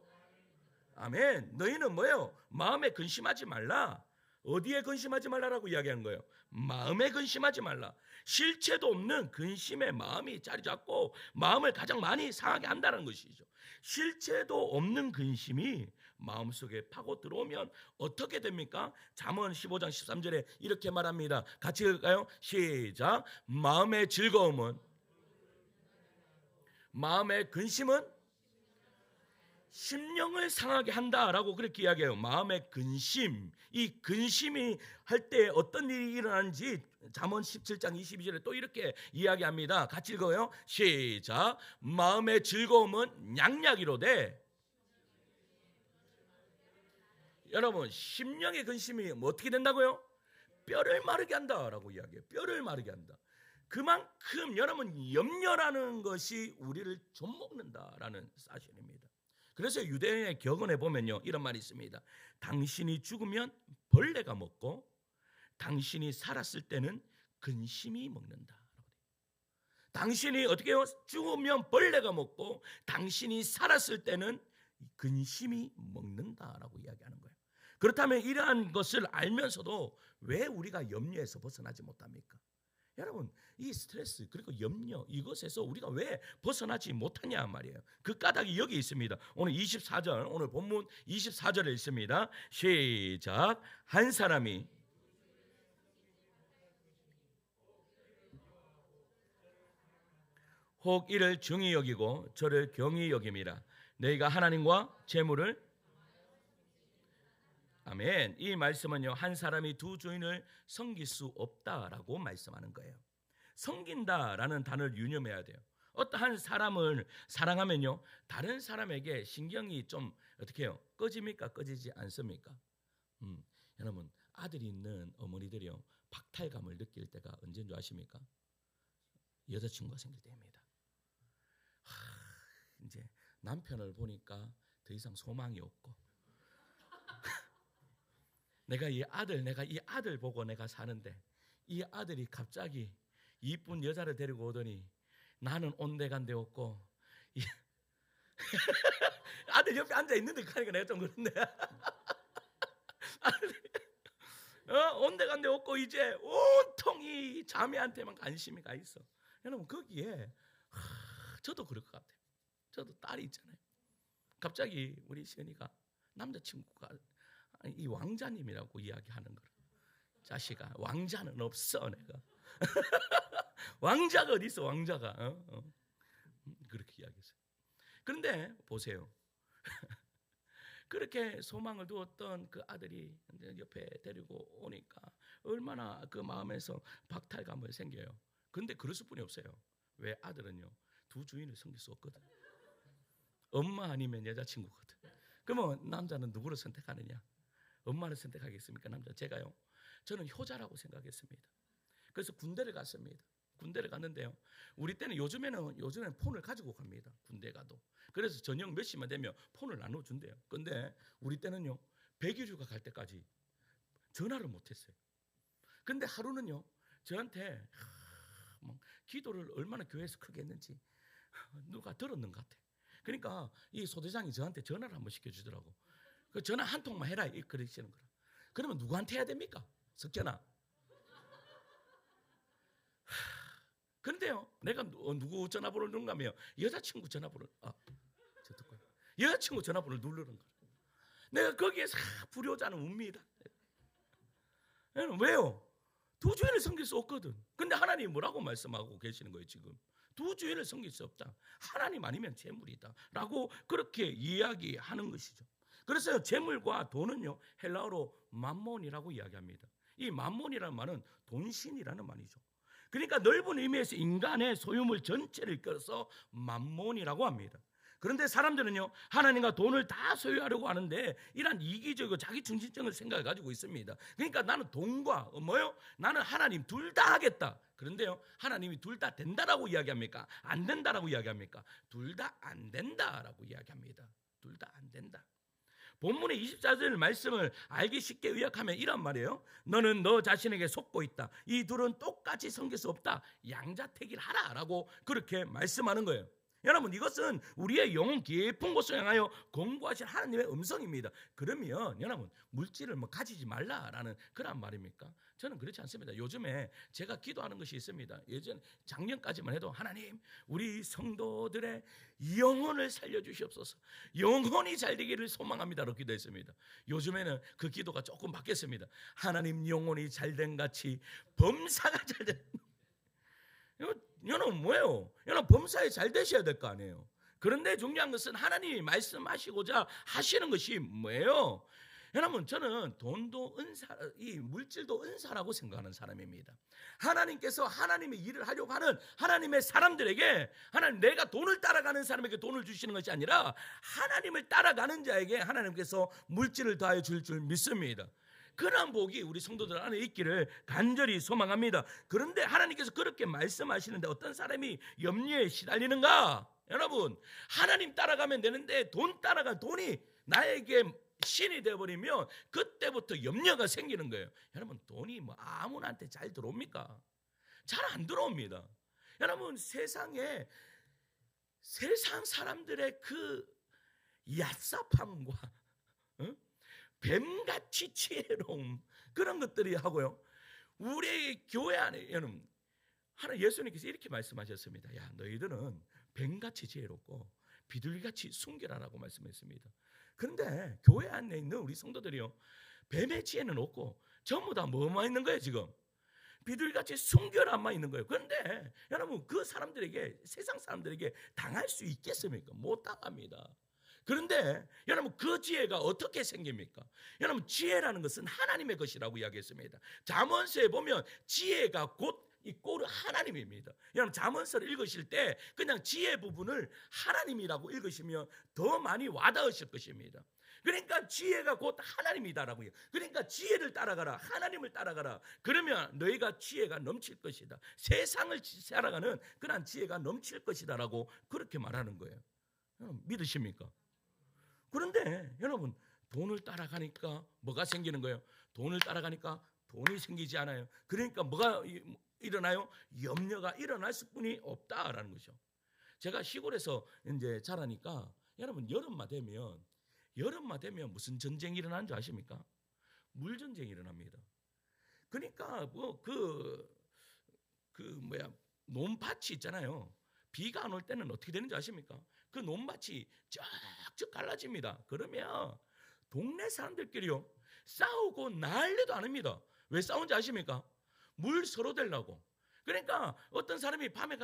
아멘. 너희는 뭐예요? 마음에 근심하지 말라. 어디에 근심하지 말라라고 이야기하는 거예요? 마음에 근심하지 말라. 실체도 없는 근심의 마음이 자리 잡고 마음을 가장 많이 상하게 한다는 것이죠. 실체도 없는 근심이 마음속에 파고 들어오면 어떻게 됩니까? 잠언 15장 13절에 이렇게 말합니다. 같이 읽을까요? 시작. 마음의 즐거움은 마음의 근심은 심령을 상하게 한다라고 그렇게 이야기해요. 마음의 근심, 이 근심이 할 때 어떤 일이 일어나는지 잠언 17장 22절에 또 이렇게 이야기합니다. 같이 읽어요. 시작. 마음의 즐거움은 양약이로되. 여러분, 심령의 근심이 뭐 어떻게 된다고요? 뼈를 마르게 한다라고 이야기해요. 뼈를 마르게 한다. 그만큼 여러분 염려라는 것이 우리를 좀먹는다라는 사실입니다. 그래서 유대인의 격언에 보면요 이런 말이 있습니다. 당신이 죽으면 벌레가 먹고 당신이 살았을 때는 근심이 먹는다. 당신이 어떻게 해요? 죽으면 벌레가 먹고 당신이 살았을 때는 근심이 먹는다라고 이야기하는 거예요. 그렇다면 이러한 것을 알면서도 왜 우리가 염려에서 벗어나지 못합니까? 여러분 이 스트레스 그리고 염려 이것에서 우리가 왜 벗어나지 못하냐 말이에요. 그 까닭이 여기 있습니다. 오늘 24절 오늘 본문 24절에 있습니다. 시작. 한 사람이 혹 이를 중히 여기고 저를 경히 여김이라. 너희가 하나님과 재물을 아멘. 이 말씀은요 한 사람이 두 주인을 섬길 수 없다라고 말씀하는 거예요. 섬긴다라는 단어를 유념해야 돼요. 어떠한 사람을 사랑하면요 다른 사람에게 신경이 좀 어떻게 해요? 꺼집니까? 꺼지지 않습니까? 여러분 아들이 있는 어머니들이요 박탈감을 느낄 때가 언제인 줄 아십니까? 여자친구가 생길 때입니다. 이제 남편을 보니까 더 이상 소망이 없고 내가 이 아들 보고 내가 사는데 이 아들이 갑자기 이쁜 여자를 데리고 오더니 나는 온데간데 없고 아들 옆에 앉아 있는데 가니까 내가 좀 그렇네. 온데간데 없고 이제 온통 이 자매한테만 관심이 가 있어. 여러분 거기에 저도 그럴 것 같아요. 저도 딸이 있잖아요. 갑자기 우리 시은이가 남자친구가 이 왕자님이라고 이야기하는 거라. 자식아 왕자는 없어 내가. 왕자가 어디 있어 왕자가. 그렇게 이야기했어요. 그런데 보세요. 그렇게 소망을 두었던 그 아들이 옆에 데리고 오니까 얼마나 그 마음에서 박탈감을 생겨요. 그런데 그럴 수뿐이 없어요. 왜? 아들은요 두 주인을 섬길 수 없거든. 엄마 아니면 여자친구거든. 그러면 남자는 누구를 선택하느냐? 엄마를 선택하겠습니까? 남자? 제가요 저는 효자라고 생각했습니다. 그래서 군대를 갔습니다. 군대를 갔는데요 우리 때는 요즘에는 폰을 가지고 갑니다. 군대 가도. 그래서 저녁 몇 시만 되면 폰을 나눠준대요. 근데 우리 때는요 100일휴가 갈 때까지 전화를 못했어요. 근데 하루는요 저한테 기도를 얼마나 교회에서 크게 했는지 누가 들었는 것 같아. 그러니까 이 소대장이 저한테 전화를 한번 시켜주더라고. 그 전화 한 통만 해라 그러시는 거라. 그러면 누구한테 해야 됩니까? 석전아. 그런데요 내가 누구 전화번호를 누른가면 여자친구 전화번호를 저 듣고 여자친구 전화번호를 누르는 거라. 내가 거기에서 불효자는 웁니다. 왜요? 두 주인을 섬길 수 없거든. 근데 하나님이 뭐라고 말씀하고 계시는 거예요 지금? 두 주인을 섬길 수 없다. 하나님 아니면 재물이다 라고 그렇게 이야기하는 것이죠. 그래서 재물과 돈은요 헬라어로 맘몬이라고 이야기합니다. 이 맘몬이라는 말은 돈신이라는 말이죠. 그러니까 넓은 의미에서 인간의 소유물 전체를 껴서 맘몬이라고 합니다. 그런데 사람들은요 하나님과 돈을 다 소유하려고 하는데 이런 이기적이고 자기 중심적인 생각을 가지고 있습니다. 그러니까 나는 돈과 나는 하나님 둘 다 하겠다. 그런데요 하나님이 둘 다 된다라고 이야기합니까? 안 된다라고 이야기합니까? 둘 다 안 된다라고 이야기합니다. 둘 다 안 된다. 본문의 24절 말씀을 알기 쉽게 의역하면 이런 말이에요. 너는 너 자신에게 속고 있다. 이 둘은 똑같이 섬길 수 없다. 양자택일하라 라고 그렇게 말씀하는 거예요. 여러분 이것은 우리의 영혼 깊은 곳을 향하여 공부하신 하나님의 음성입니다. 그러면 여러분 물질을 가지지 말라라는 그런 말입니까? 저는 그렇지 않습니다. 요즘에 제가 기도하는 것이 있습니다. 예전 작년까지만 해도 하나님 우리 성도들의 영혼을 살려주시옵소서. 영혼이 잘 되기를 소망합니다라고 기도했습니다. 요즘에는 그 기도가 조금 바뀌었습니다. 하나님 영혼이 잘된 같이 범사가 잘된. 여러분 뭐예요? 여러분 범사에 잘 되셔야 될 거 아니에요. 그런데 중요한 것은 하나님이 말씀하시고자 하시는 것이 뭐예요? 여러분 저는 돈도 은사, 이 물질도 은사라고 생각하는 사람입니다. 하나님께서 하나님의 일을 하려고 하는 하나님의 사람들에게 하나님 내가 돈을 따라가는 사람에게 돈을 주시는 것이 아니라 하나님을 따라가는 자에게 하나님께서 물질을 더하여 줄 믿습니다. 그러한 복이 우리 성도들 안에 있기를 간절히 소망합니다. 그런데 하나님께서 그렇게 말씀하시는데 어떤 사람이 염려에 시달리는가? 여러분, 하나님 따라가면 되는데 돈이 나에게 신이 되어버리면 그때부터 염려가 생기는 거예요. 여러분, 돈이 뭐 아무나한테 잘 들어옵니까? 잘 안 들어옵니다. 여러분, 세상 사람들의 그 얍삽함과 뱀같이 지혜로움, 그런 것들이 하고요, 우리 교회 안에 여러분, 예수님께서 이렇게 말씀하셨습니다. 야, 너희들은 뱀같이 지혜롭고 비둘기같이 순결하라고 말씀했습니다. 그런데 교회 안에 있는 우리 성도들이요, 뱀의 지혜는 없고 전부 다 뭐만 있는 거예요? 지금 비둘기같이 순결함만 있는 거예요. 그런데 여러분, 그 사람들에게, 세상 사람들에게 당할 수 있겠습니까? 못 당합니다. 그런데 여러분, 그 지혜가 어떻게 생깁니까? 여러분, 지혜라는 것은 하나님의 것이라고 이야기했습니다. 잠언서에 보면 지혜가 곧 이 꼴은 하나님입니다. 여러분, 잠언서를 읽으실 때 그냥 지혜 부분을 하나님이라고 읽으시면 더 많이 와닿으실 것입니다. 그러니까 지혜가 곧 하나님이다라고요. 그러니까 지혜를 따라가라, 하나님을 따라가라. 그러면 너희가 지혜가 넘칠 것이다. 세상을 살아가는 그런 지혜가 넘칠 것이다라고 그렇게 말하는 거예요. 여러분, 믿으십니까? 그런데 여러분, 돈을 따라가니까 뭐가 생기는 거예요? 돈을 따라가니까 돈이 생기지 않아요. 그러니까 뭐가 일어나요? 염려가 일어날 수뿐이 없다라는 거죠. 제가 시골에서 이제 자라니까 여러분, 여름만 되면 무슨 전쟁이 일어나는 줄 아십니까? 물 전쟁이 일어납니다. 그러니까 논밭이 있잖아요. 비가 안 올 때는 어떻게 되는지 아십니까? 그 논밭이 쩍쩍 갈라집니다. 그러면 동네 사람들끼리요, 싸우고 난리도 아닙니다. 왜 싸운지 아십니까? 물 서로 대려고. 그러니까 어떤 사람이 밤에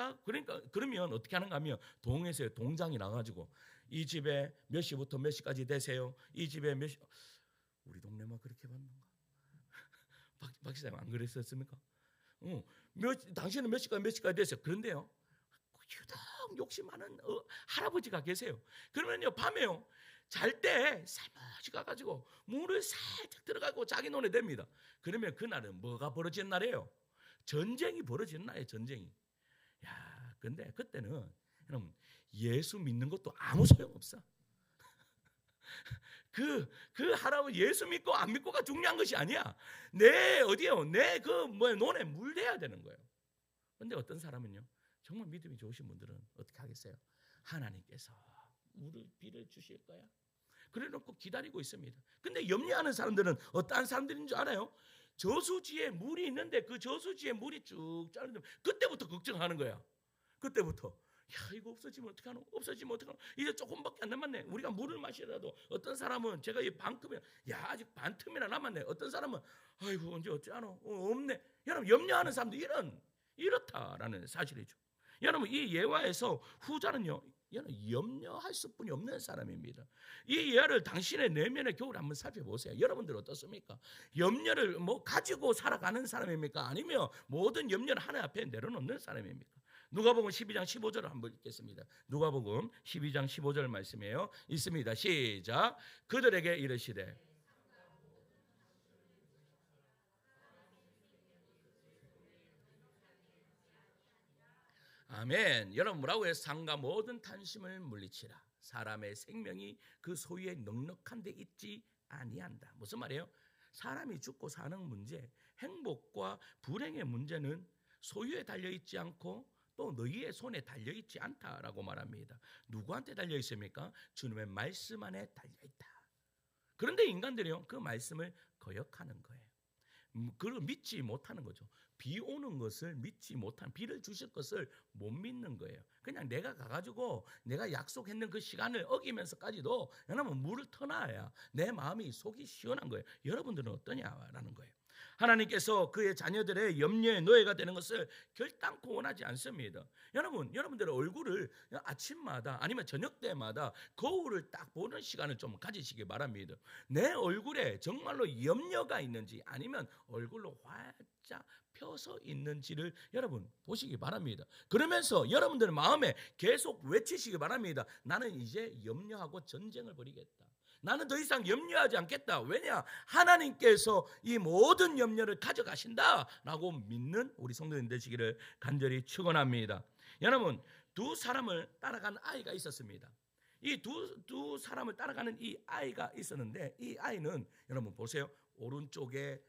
그러면 어떻게 하는가 하면 동에서 동장이 나가지고 이 집에 몇 시부터 몇 시까지 되세요. 이 집에 몇 시. 우리 동네만 그렇게 봤는가? 박 시장님 안 그랬었습니까? 당신은 몇 시까지 몇 시까지 되세요. 그런데요, 유독 욕심 많은 할아버지가 계세요. 그러면요, 밤에요, 잘 때 살며시 가가지고 문을 살짝 들어가고 자기 논에 댑니다. 그러면 그날은 뭐가 벌어지는 날이에요? 전쟁이 벌어지는 날이에요. 전쟁이. 야, 근데 그때는 여러분, 예수 믿는 것도 아무 소용없어. 그 할아버지 예수 믿고 안 믿고가 중요한 것이 아니야. 내 논에 물 대야 되는 거예요. 근데 어떤 사람은요, 정말 믿음이 좋으신 분들은 어떻게 하겠어요? 하나님께서 비를 주실 거야. 그래 놓고 기다리고 있습니다. 근데 염려하는 사람들은 어떠한 사람들인 줄 알아요? 저수지에 물이 있는데 그 저수지에 물이 쭉 짜르면 그때부터 걱정하는 거야. 그때부터. 야, 이거 없어지면 어떡하노? 이제 조금밖에 안 남았네. 우리가 물을 마시라도 어떤 사람은 제가 이 반큼이나, 야, 아직 반틈이나 남았네. 어떤 사람은 아이고 언제 어쩌노? 없네. 여러분, 염려하는 사람도 이렇다라는 사실이죠. 여러분, 이 예화에서 후자는요, 염려할 수뿐이 없는 사람입니다. 이 예화를 당신의 내면의 교훈을 한번 살펴보세요. 여러분들 어떻습니까? 염려를 가지고 살아가는 사람입니까? 아니면 모든 염려를 하나님 앞에 내려놓는 사람입니까? 누가복음 12장 15절을 한번 읽겠습니다. 누가복음 12장 15절 말씀이에요. 있습니다. 시작. 그들에게 이르시되 아멘. 여러분, 뭐라고 해요? 상가 모든 탄심을 물리치라. 사람의 생명이 그 소유에 넉넉한 데 있지 아니한다. 무슨 말이에요? 사람이 죽고 사는 문제, 행복과 불행의 문제는 소유에 달려있지 않고 또 너희의 손에 달려있지 않다라고 말합니다. 누구한테 달려있습니까? 주님의 말씀 안에 달려있다. 그런데 인간들이요, 그 말씀을 거역하는 거예요. 그걸 믿지 못하는 거죠. 비 오는 것을 믿지 못한, 비를 주실 것을 못 믿는 거예요. 그냥 내가 가가지고 내가 약속했는 그 시간을 어기면서까지도 여러분 물을 터놔야 내 마음이 속이 시원한 거예요. 여러분들은 어떠냐라는 거예요. 하나님께서 그의 자녀들의 염려의 노예가 되는 것을 결단코 원하지 않습니다. 여러분들의 얼굴을 아침마다 아니면 저녁 때마다 거울을 딱 보는 시간을 좀 가지시기 바랍니다. 내 얼굴에 정말로 염려가 있는지 아니면 얼굴로 활짝 펴서 있는지를 여러분 보시기 바랍니다. 그러면서 여러분들의 마음에 계속 외치시기 바랍니다. 나는 이제 염려하고 전쟁을 벌이겠다. 나는 더 이상 염려하지 않겠다. 왜냐? 하나님께서 이 모든 염려를 가져가신다라고 믿는 우리 성도님 되시기를 간절히 축원합니다. 여러분, 두 사람을 따라간 아이가 있었습니다. 이 두 사람을 따라가는 이 아이가 있었는데, 이 아이는 여러분 보세요. 오른쪽에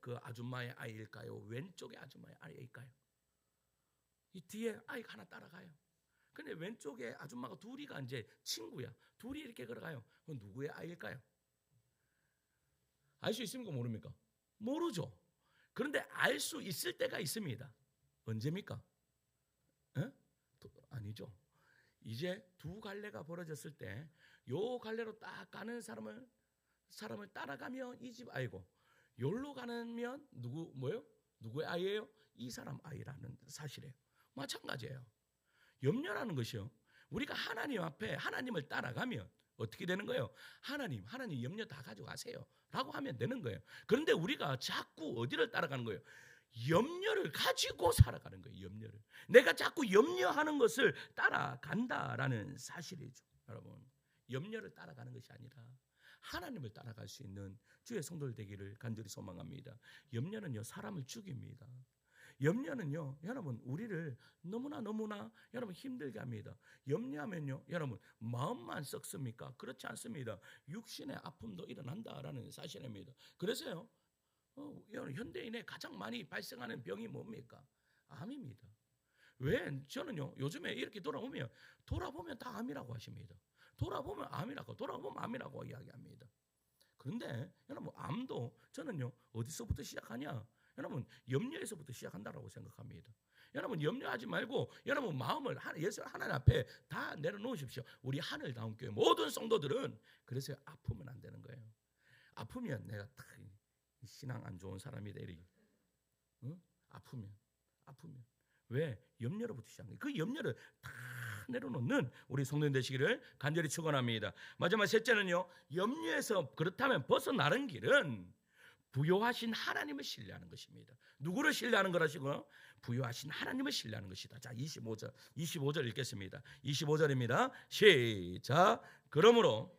그 아줌마의 아이일까요? 왼쪽에 아줌마의 아이일까요? 이 뒤에 아이가 하나 따라가요. 근데 왼쪽에 아줌마가 둘이가 이제 친구야. 둘이 이렇게 걸어가요. 그건 누구의 아이일까요? 알 수 있습니까? 모릅니까? 모르죠. 그런데 알 수 있을 때가 있습니다. 언제입니까? 아니죠. 이제 두 갈래가 벌어졌을 때 요 갈래로 딱 가는 사람을 따라가면 이 집 아이고, 요로 가면 누구의 아이예요? 이 사람 아이라는 사실이에요. 마찬가지예요. 염려라는 것이요, 우리가 하나님 앞에 하나님을 따라가면 어떻게 되는 거예요? 하나님 염려 다 가져가세요 라고 하면 되는 거예요. 그런데 우리가 자꾸 어디를 따라가는 거예요? 염려를 가지고 살아가는 거예요. 염려를. 내가 자꾸 염려하는 것을 따라간다라는 사실이죠. 여러분, 염려를 따라가는 것이 아니라 하나님을 따라갈 수 있는 주의 성도들 되기를 간절히 소망합니다. 염려는요, 사람을 죽입니다. 염려는요, 여러분, 우리를 너무나 여러분 힘들게 합니다. 염려하면요, 여러분, 마음만 썩습니까? 그렇지 않습니다. 육신의 아픔도 일어난다라는 사실입니다. 그래서요, 현대인의 가장 많이 발생하는 병이 뭡니까? 암입니다. 왜? 저는요, 요즘에 이렇게 돌아보면 다 암이라고 하십니다. 돌아보면 암이라고 이야기합니다. 그런데 여러분, 암도 저는요, 어디서부터 시작하냐? 여러분, 염려에서부터 시작한다라고 생각합니다. 여러분, 염려하지 말고 여러분 마음을 예수 하나님 앞에 다 내려놓으십시오. 우리 하늘다운 교회 모든 성도들은 그래서 아프면 안 되는 거예요. 아프면 내가 딱 신앙 안 좋은 사람이다 이렇게. 아프면 왜? 염려로부터 시작해요. 그 염려를 다 내려놓는 우리 성도님 되시기를 간절히 축원합니다. 마지막 셋째는요, 염려에서 그렇다면 벗어나는 길은 부요하신 하나님을 신뢰하는 것입니다. 누구를 신뢰하는 거라시고요? 부요하신 하나님을 신뢰하는 것이다. 자, 25절 읽겠습니다. 25절입니다. 시작. 그러므로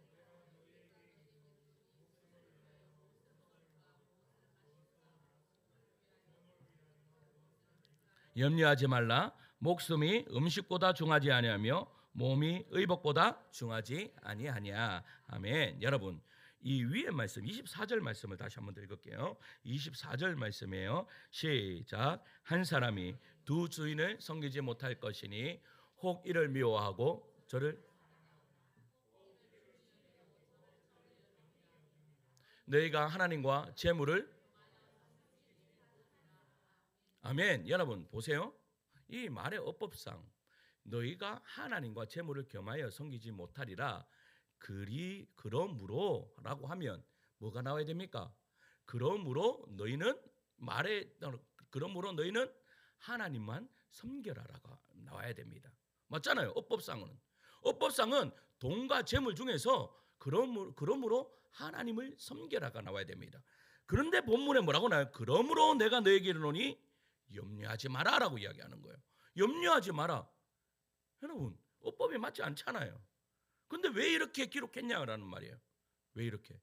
염려하지 말라. 목숨이 음식보다 중하지 아니하며 몸이 의복보다 중하지 아니하냐. 아멘. 여러분, 이 위의 말씀 24절 말씀을 다시 한번 더 읽을게요. 24절 말씀이에요. 시작. 한 사람이 두 주인을 섬기지 못할 것이니 혹 이를 미워하고 저를 너희가 하나님과 재물을 아멘. 여러분 보세요. 이 말의 어법상 너희가 하나님과 재물을 겸하여 섬기지 못하리라. 그러므로 라고 하면 뭐가 나와야 됩니까? 그러므로 너희는 하나님만 섬겨라라고 나와야 됩니다. 맞잖아요. 어법상은 돈과 재물 중에서 그러므로 하나님을 섬겨라가 나와야 됩니다. 그런데 본문에 뭐라고 나와요? 그러므로 내가 너에게 이르노니 염려하지 마라라고 이야기하는 거예요. 염려하지 마라. 여러분, 어법이 맞지 않잖아요. 근데 왜 이렇게 기록했냐라는 말이에요. 왜 이렇게?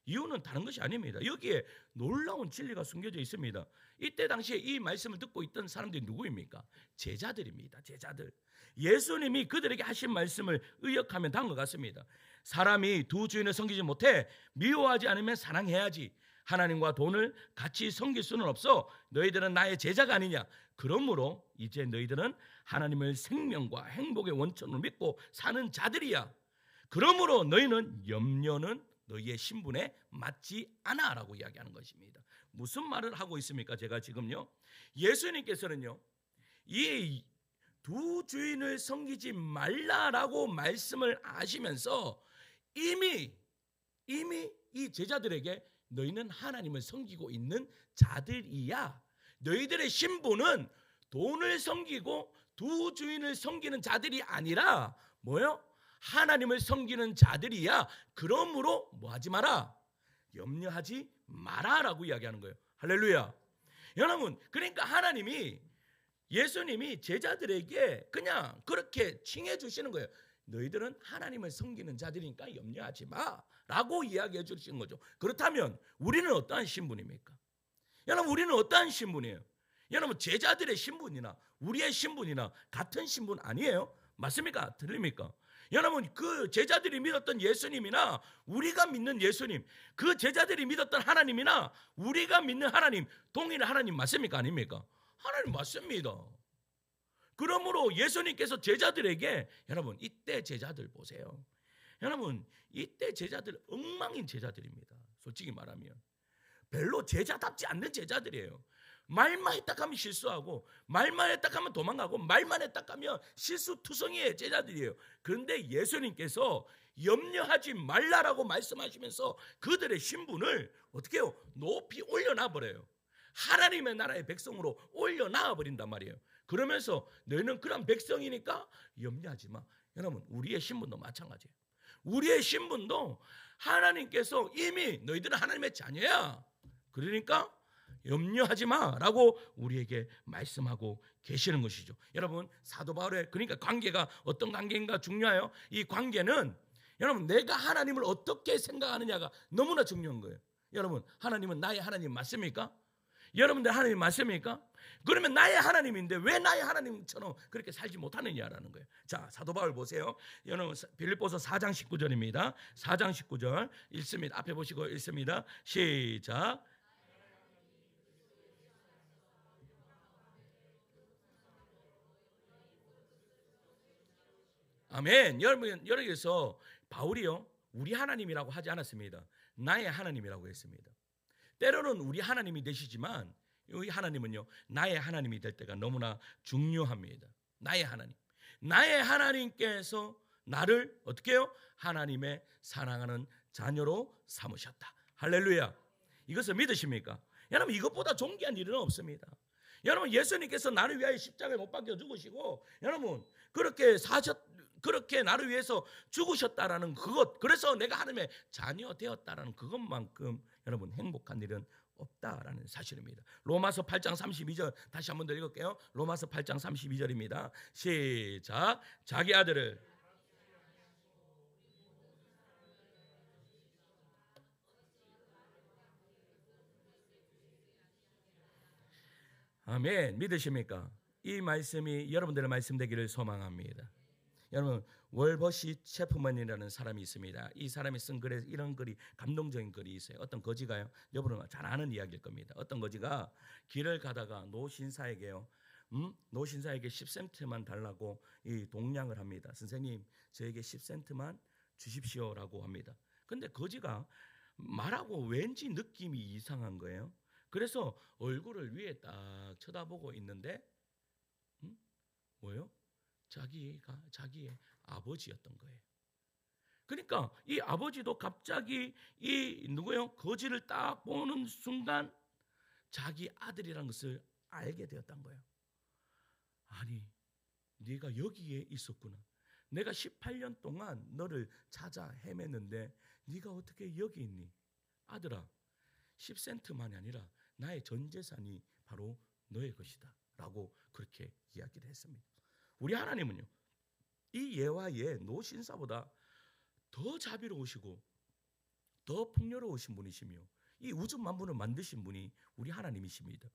이유는 다른 것이 아닙니다. 여기에 놀라운 진리가 숨겨져 있습니다. 이때 당시에 이 말씀을 듣고 있던 사람들이 누구입니까? 제자들입니다. 제자들. 예수님이 그들에게 하신 말씀을 의역하면 다음과 같습니다. 사람이 두 주인을 섬기지 못해 미워하지 않으면 사랑해야지. 하나님과 돈을 같이 섬길 수는 없어. 너희들은 나의 제자가 아니냐. 그러므로 이제 너희들은 하나님을 생명과 행복의 원천으로 믿고 사는 자들이야. 그러므로 너희는 염려는 너희의 신분에 맞지 않아 라고 이야기하는 것입니다. 무슨 말을 하고 있습니까? 제가 지금요, 예수님께서는요, 이 두 주인을 섬기지 말라라고 말씀을 하시면서 이미 이 제자들에게 너희는 하나님을 섬기고 있는 자들이야. 너희들의 신분은 돈을 섬기고 두 주인을 섬기는 자들이 아니라 뭐요? 하나님을 섬기는 자들이야. 그러므로 뭐 하지 마라? 염려하지 마라라고 이야기하는 거예요. 할렐루야. 여러분, 그러니까 예수님이 제자들에게 그냥 그렇게 칭해 주시는 거예요. 너희들은 하나님을 섬기는 자들이니까 염려하지 마라고 이야기해 주신 거죠. 그렇다면 우리는 어떠한 신분입니까? 여러분, 우리는 어떠한 신분이에요? 여러분, 제자들의 신분이나 우리의 신분이나 같은 신분 아니에요? 맞습니까? 틀립니까? 여러분, 그 제자들이 믿었던 예수님이나 우리가 믿는 예수님, 그 제자들이 믿었던 하나님이나 우리가 믿는 하나님, 동일한 하나님 맞습니까? 아닙니까? 하나님 맞습니다. 그러므로 예수님께서 제자들에게, 여러분, 이때 제자들 보세요. 여러분, 이때 제자들 엉망인 제자들입니다. 솔직히 말하면 별로 제자답지 않는 제자들이에요. 말만 했다 하면 실수하고, 말만 했다 하면 도망가고, 말만 했다 하면 실수투성이의 제자들이에요. 그런데 예수님께서 염려하지 말라라고 말씀하시면서 그들의 신분을 어떻게 해요? 높이 올려놔 버려요. 하나님의 나라의 백성으로 올려놔 버린단 말이에요. 그러면서 너희는 그런 백성이니까 염려하지 마. 여러분, 우리의 신분도 마찬가지예요. 우리의 신분도 하나님께서 이미 너희들은 하나님의 자녀야, 그러니까 염려하지 마라고 우리에게 말씀하고 계시는 것이죠. 여러분, 사도 바울의 그러니까 관계가 어떤 관계인가 중요해요. 이 관계는 여러분, 내가 하나님을 어떻게 생각하느냐가 너무나 중요한 거예요. 여러분, 하나님은 나의 하나님 맞습니까? 여러분들 하나님 맞습니까? 그러면 나의 하나님인데 왜 나의 하나님처럼 그렇게 살지 못하느냐라는 거예요. 자, 사도 바울 보세요. 여러분, 빌립보서 4장 19절입니다. 4장 19절 읽습니다. 앞에 보시고 읽습니다. 시작. 아멘. 여러분께서 바울이요, 우리 하나님이라고 하지 않았습니다. 나의 하나님이라고 했습니다. 때로는 우리 하나님이 되시지만 이 하나님은요, 나의 하나님이 될 때가 너무나 중요합니다. 나의 하나님. 나의 하나님께서 나를 어떻게 해요? 하나님의 사랑하는 자녀로 삼으셨다. 할렐루야. 이것을 믿으십니까? 여러분, 이것보다 존귀한 일은 없습니다. 여러분, 예수님께서 나를 위하여 십자가에 못 박혀 죽으시고, 여러분, 그렇게 나를 위해서 죽으셨다라는 그것, 그래서 내가 하나님의 자녀 되었다라는 그것만큼 여러분 행복한 일은 없다라는 사실입니다. 로마서 8장 32절 다시 한번 더 읽을게요. 로마서 8장 32절입니다. 시작. 자기 아들을 아멘. 믿으십니까? 이 말씀이 여러분들의 말씀 되기를 소망합니다. 여러분, 월버시 체프먼이라는 사람이 있습니다. 이 사람이 쓴 글에 이런 글이, 감동적인 글이 있어요. 어떤 거지가요, 여러분은 잘 아는 이야기일 겁니다. 어떤 거지가 길을 가다가 노신사에게요, 노신사에게 10센트만 달라고 이 동냥을 합니다. 선생님, 저에게 10센트만 주십시오라고 합니다. 근데 거지가 말하고 왠지 느낌이 이상한 거예요. 그래서 얼굴을 위에 딱 쳐다보고 있는데 뭐요? 자기가 자기의 아버지였던 거예요. 그러니까 이 아버지도 갑자기 이 누구요? 거지를 딱 보는 순간 자기 아들이라는 것을 알게 되었던 거예요. 아니, 네가 여기에 있었구나. 내가 18년 동안 너를 찾아 헤맸는데 네가 어떻게 여기 있니? 아들아, 10센트만이 아니라 나의 전 재산이 바로 너의 것이다 라고 그렇게 이야기를 했습니다. 우리 하나님은요, 이 예와 예 노신사보다 더 자비로우시고 더 풍요로우신 분이시며 이 우주 만물을 만드신 분이 우리 하나님이십니다.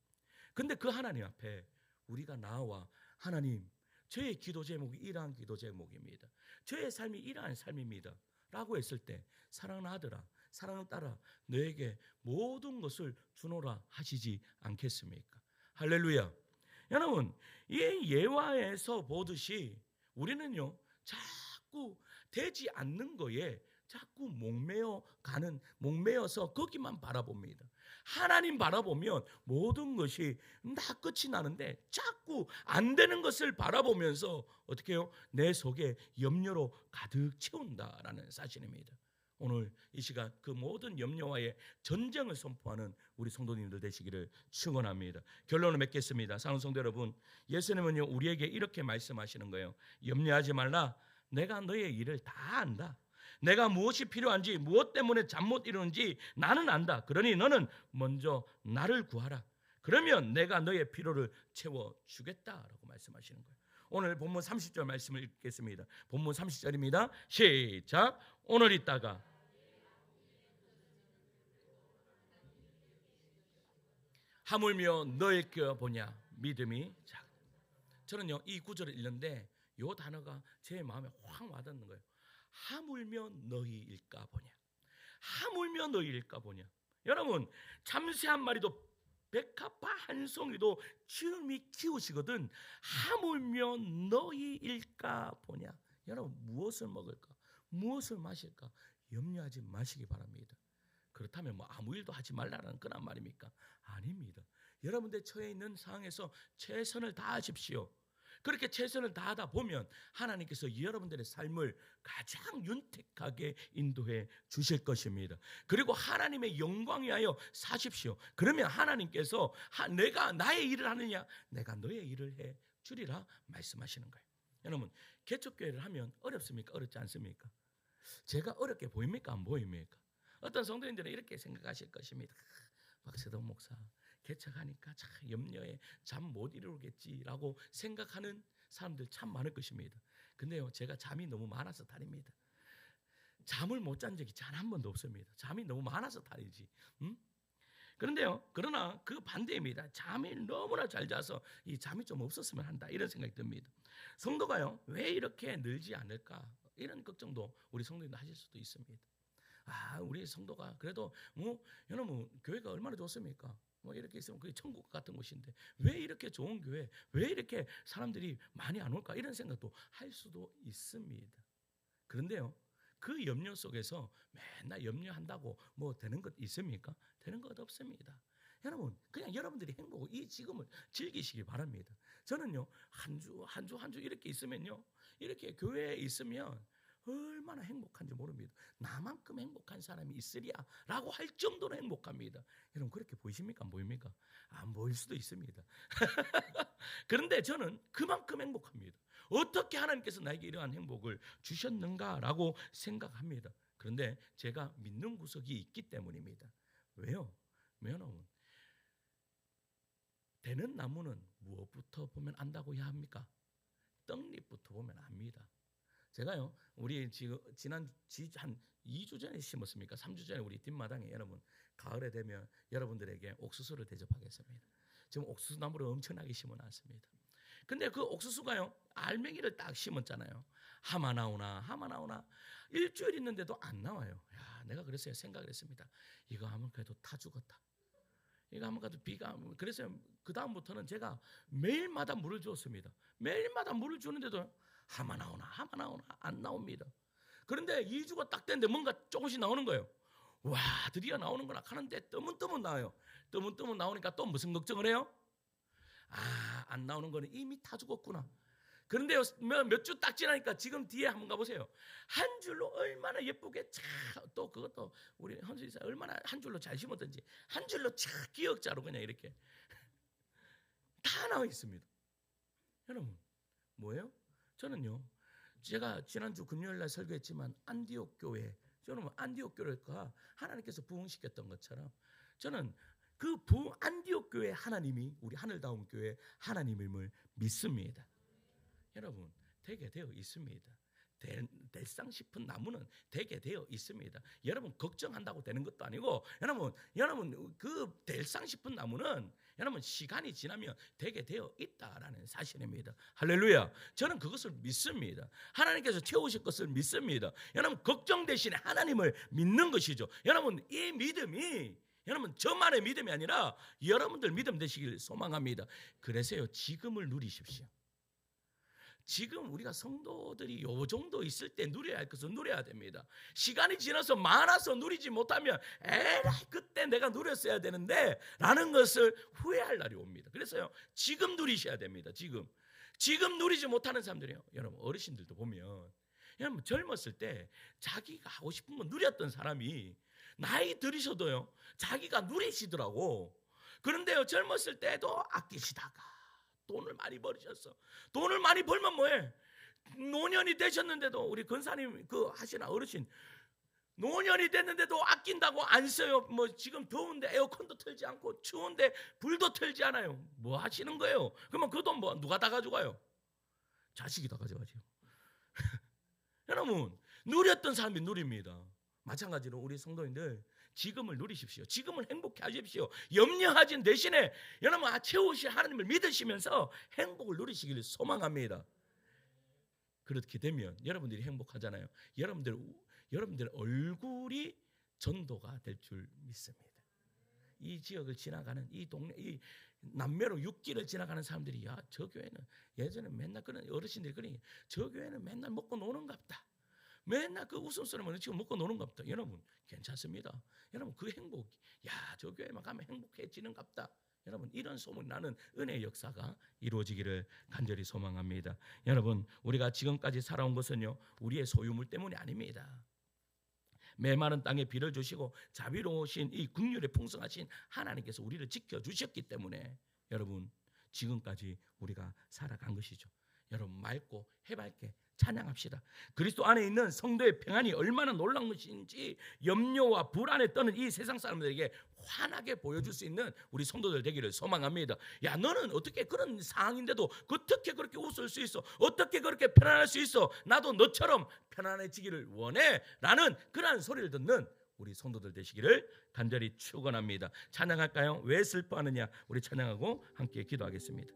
근데 그 하나님 앞에 우리가 나와 하나님, 저의 기도 제목이 이러한 기도 제목입니다. 저의 삶이 이러한 삶입니다 라고 했을 때, 사랑하는 아들아, 사랑하는 딸아, 너에게 모든 것을 주노라 하시지 않겠습니까? 할렐루야. 여러분, 이 예화에서 보듯이 우리는요, 자꾸 되지 않는 거에 자꾸 목매어서 거기만 바라봅니다. 하나님 바라보면 모든 것이 다 끝이 나는데 자꾸 안 되는 것을 바라보면서 어떻게 해요? 내 속에 염려로 가득 채운다라는 사실입니다. 오늘 이 시간 그 모든 염려와의 전쟁을 선포하는 우리 성도님들 되시기를 축원합니다. 결론을 맺겠습니다. 사랑하는 성도 여러분, 예수님은요, 우리에게 이렇게 말씀하시는 거예요. 염려하지 말라. 내가 너의 일을 다 안다. 내가 무엇이 필요한지, 무엇 때문에 잠 못 이루는지 나는 안다. 그러니 너는 먼저 나를 구하라. 그러면 내가 너의 필요를 채워주겠다라고 말씀하시는 거예요. 오늘 본문 30절 말씀을 읽겠습니다. 본문 30절입니다. 시작. 오늘 있다가 하물며 너의 껴보냐 믿음이 작. 저는요 이 구절을 읽는데 이 단어가 제 마음에 확 와닿는 거예요. 하물며 너희일까 보냐. 하물며 너희일까 보냐. 여러분 참새 한 마리도 백합화 한 송이도 주님이 키우시거든. 하물며 너희일까 보냐. 여러분 무엇을 먹을까 무엇을 마실까 염려하지 마시기 바랍니다. 그렇다면 뭐 아무 일도 하지 말라는 그런 말입니까? 아닙니다. 여러분들 처해 있는 상황에서 최선을 다하십시오. 그렇게 최선을 다하다 보면 하나님께서 여러분들의 삶을 가장 윤택하게 인도해 주실 것입니다. 그리고 하나님의 영광 위하여 사십시오. 그러면 하나님께서 내가 나의 일을 하느냐 내가 너의 일을 해 주리라 말씀하시는 거예요. 여러분 개척교회를 하면 어렵습니까? 어렵지 않습니까? 제가 어렵게 보입니까? 안 보입니까? 어떤 성도님들은 이렇게 생각하실 것입니다. 박세동 목사 개척하니까 참 염려에 잠 못 이루겠지라고 생각하는 사람들 참 많을 것입니다. 근데요 제가 잠이 너무 많아서 다릅니다. 잠을 못 잔 적이 단 한 번도 없습니다. 잠이 너무 많아서 다르지. 그런데요 그러나 그 반대입니다. 잠이 너무나 잘 자서 이 잠이 좀 없었으면 한다 이런 생각이 듭니다. 성도가요 왜 이렇게 늘지 않을까 이런 걱정도 우리 성도님들 하실 수도 있습니다. 우리 성도가 그래도 여러분 교회가 얼마나 좋습니까? 이렇게 있으면 그게 천국 같은 곳인데 왜 이렇게 좋은 교회 왜 이렇게 사람들이 많이 안 올까 이런 생각도 할 수도 있습니다. 그런데요 그 염려 속에서 맨날 염려한다고 뭐 되는 것 있습니까? 되는 것 없습니다. 여러분 그냥 여러분들이 행복을 이 지금을 즐기시기 바랍니다. 저는요 한 주 이렇게 있으면요 이렇게 교회에 있으면 얼마나 행복한지 모릅니다. 나만큼 행복한 사람이 있으랴라고 할 정도로 행복합니다. 여러분 그렇게 보이십니까? 안 보입니까? 안 보일 수도 있습니다. 그런데 저는 그만큼 행복합니다. 어떻게 하나님께서 나에게 이러한 행복을 주셨는가라고 생각합니다. 그런데 제가 믿는 구석이 있기 때문입니다. 왜요? 왜냐하면 되는 나무는 무엇부터 보면 안다고 해야 합니까? 떡잎부터 보면 압니다. 제가요 우리 지금 한 2주 전에 심었습니까? 3주 전에 우리 뒷마당에 여러분 가을에 되면 여러분들에게 옥수수를 대접하겠습니다. 지금 옥수수 나무를 엄청나게 심어놨습니다. 근데 그 옥수수가요 알맹이를 딱 심었잖아요. 하마 나오나 일주일 있는데도 안 나와요. 내가 그랬어요. 생각을 했습니다. 이거 하면 그래도 타 죽었다. 이거 하면 그래도 비가 그래서 그 다음부터는 제가 매일마다 물을 주었습니다. 매일마다 물을 주는데도 하마 나오나 안 나옵니다. 그런데 2주가 딱 됐는데 뭔가 조금씩 나오는 거예요. 와 드디어 나오는구나 하는데 뜨문뜨문 나와요. 뜨문뜨문 나오니까 또 무슨 걱정을 해요? 안 나오는 거는 이미 타 죽었구나. 그런데요 몇 주 딱 지나니까 지금 뒤에 한번 가보세요. 한 줄로 얼마나 예쁘게 또 그것도 우리 헌수 이사 얼마나 한 줄로 잘 심었던지 한 줄로 기역자로 그냥 이렇게 다 나와 있습니다. 여러분 뭐예요? 저는요 제가 지난주 금요일날 설교했지만 안디옥 교회 저는 안디옥 교회가 하나님께서 부흥시켰던 것처럼 저는 그 안디옥 교회 하나님이 우리 하늘다운 교회 하나님임을 믿습니다. 여러분 되게 되어 있습니다. 될상 싶은 나무는 되게 되어 있습니다. 여러분 걱정한다고 되는 것도 아니고 여러분 그 될상 싶은 나무는 여러분 시간이 지나면 되게 되어 있다라는 사실입니다. 할렐루야. 저는 그것을 믿습니다. 하나님께서 채우실 것을 믿습니다. 여러분 걱정 대신에 하나님을 믿는 것이죠. 여러분 이 믿음이 여러분 저만의 믿음이 아니라 여러분들 믿음 되시길 소망합니다. 그래서요 지금을 누리십시오. 지금 우리가 성도들이 요 정도 있을 때 누려야 할 것을 누려야 됩니다. 시간이 지나서 많아서 누리지 못하면 에라이 그때 내가 누렸어야 되는데 라는 것을 후회할 날이 옵니다. 그래서요 지금 누리셔야 됩니다. 지금 누리지 못하는 사람들이요. 여러분 어르신들도 보면 여러분 젊었을 때 자기가 하고 싶은 거 누렸던 사람이 나이 들으셔도요 자기가 누리시더라고. 그런데요 젊었을 때도 아끼시다가 돈을 많이 벌으셨어. 돈을 많이 벌면 뭐해? 노년이 되셨는데도 우리 권사님 그 하시나 어르신 노년이 됐는데도 아낀다고 안 써요. 뭐 지금 더운데 에어컨도 틀지 않고 추운데 불도 틀지 않아요. 뭐 하시는 거예요? 그러면 그 돈 뭐 누가 다 가져가요? 자식이 다 가져가죠. 여러분, 누렸던 사람이 누립니다. 마찬가지로 우리 성도님들 지금을 누리십시오. 지금을 행복해 하십시오. 염려하진 대신에 여러분 채우실 하나님을 믿으시면서 행복을 누리시기를 소망합니다. 그렇게 되면 여러분들이 행복하잖아요. 여러분들 얼굴이 전도가 될 줄 믿습니다. 이 지역을 지나가는 이 동네, 이 남매로 6길을 지나가는 사람들이 야, 저 교회는 예전에 맨날 그런 어르신들이 그러니 저 교회는 맨날 먹고 노는갑다. 맨날 그 웃음소리만 지금 먹고 노는갑다. 여러분 괜찮습니다. 여러분 그 행복, 야, 저 교회만 가면 행복해지는갑다. 여러분 이런 소문이 나는 은혜의 역사가 이루어지기를 간절히 소망합니다. 여러분 우리가 지금까지 살아온 것은요 우리의 소유물 때문이 아닙니다. 메마른 땅에 비를 주시고 자비로우신 이 긍휼에 풍성하신 하나님께서 우리를 지켜주셨기 때문에 여러분 지금까지 우리가 살아간 것이죠. 여러분 맑고 해맑게 찬양합시다. 그리스도 안에 있는 성도의 평안이 얼마나 놀라운 것인지 염려와 불안에 떠는 이 세상 사람들에게 환하게 보여줄 수 있는 우리 성도들 되기를 소망합니다. 야, 너는 어떻게 그런 상황인데도 어떻게 그렇게 웃을 수 있어? 어떻게 그렇게 편안할 수 있어? 나도 너처럼 편안해지기를 원해 라는 그러한 소리를 듣는 우리 성도들 되시기를 간절히 축원합니다. 찬양할까요? 왜 슬퍼하느냐? 우리 찬양하고 함께 기도하겠습니다.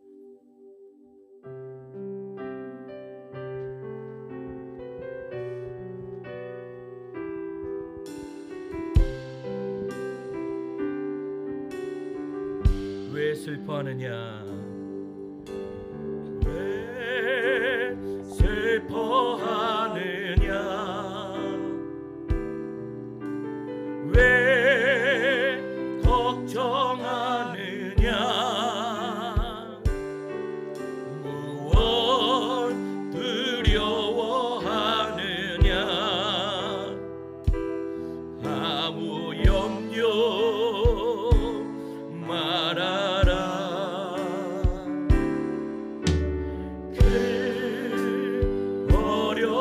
왜 슬퍼하느냐? 왜 슬퍼하느냐? 왜 걱정하느냐? 무엇 두려워하느냐? 아무 염려 말아라. 그 어려운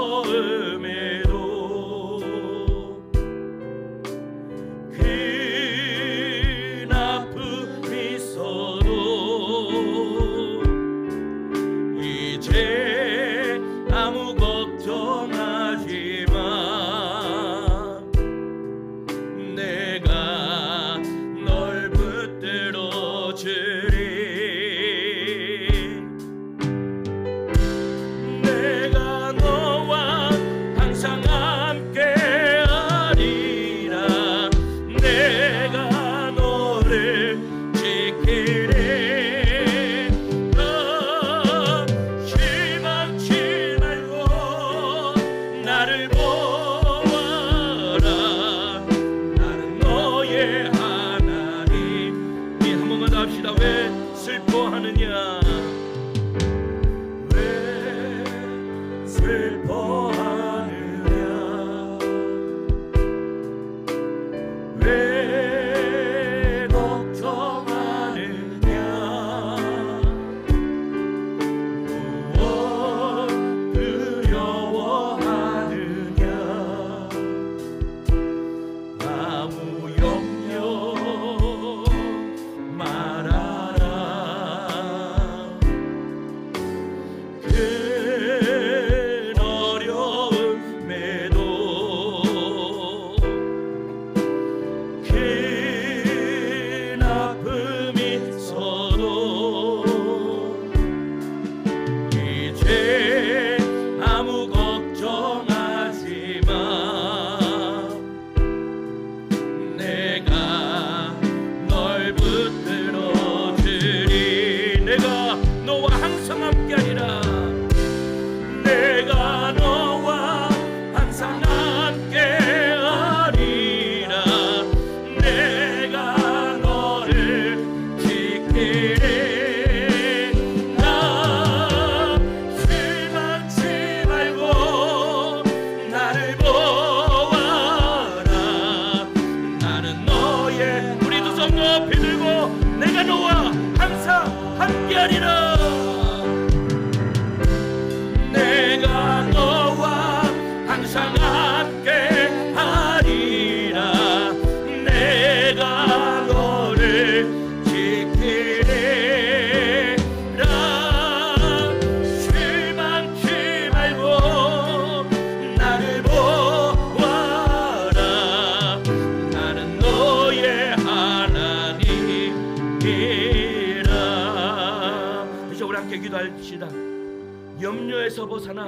염려에서 벗어나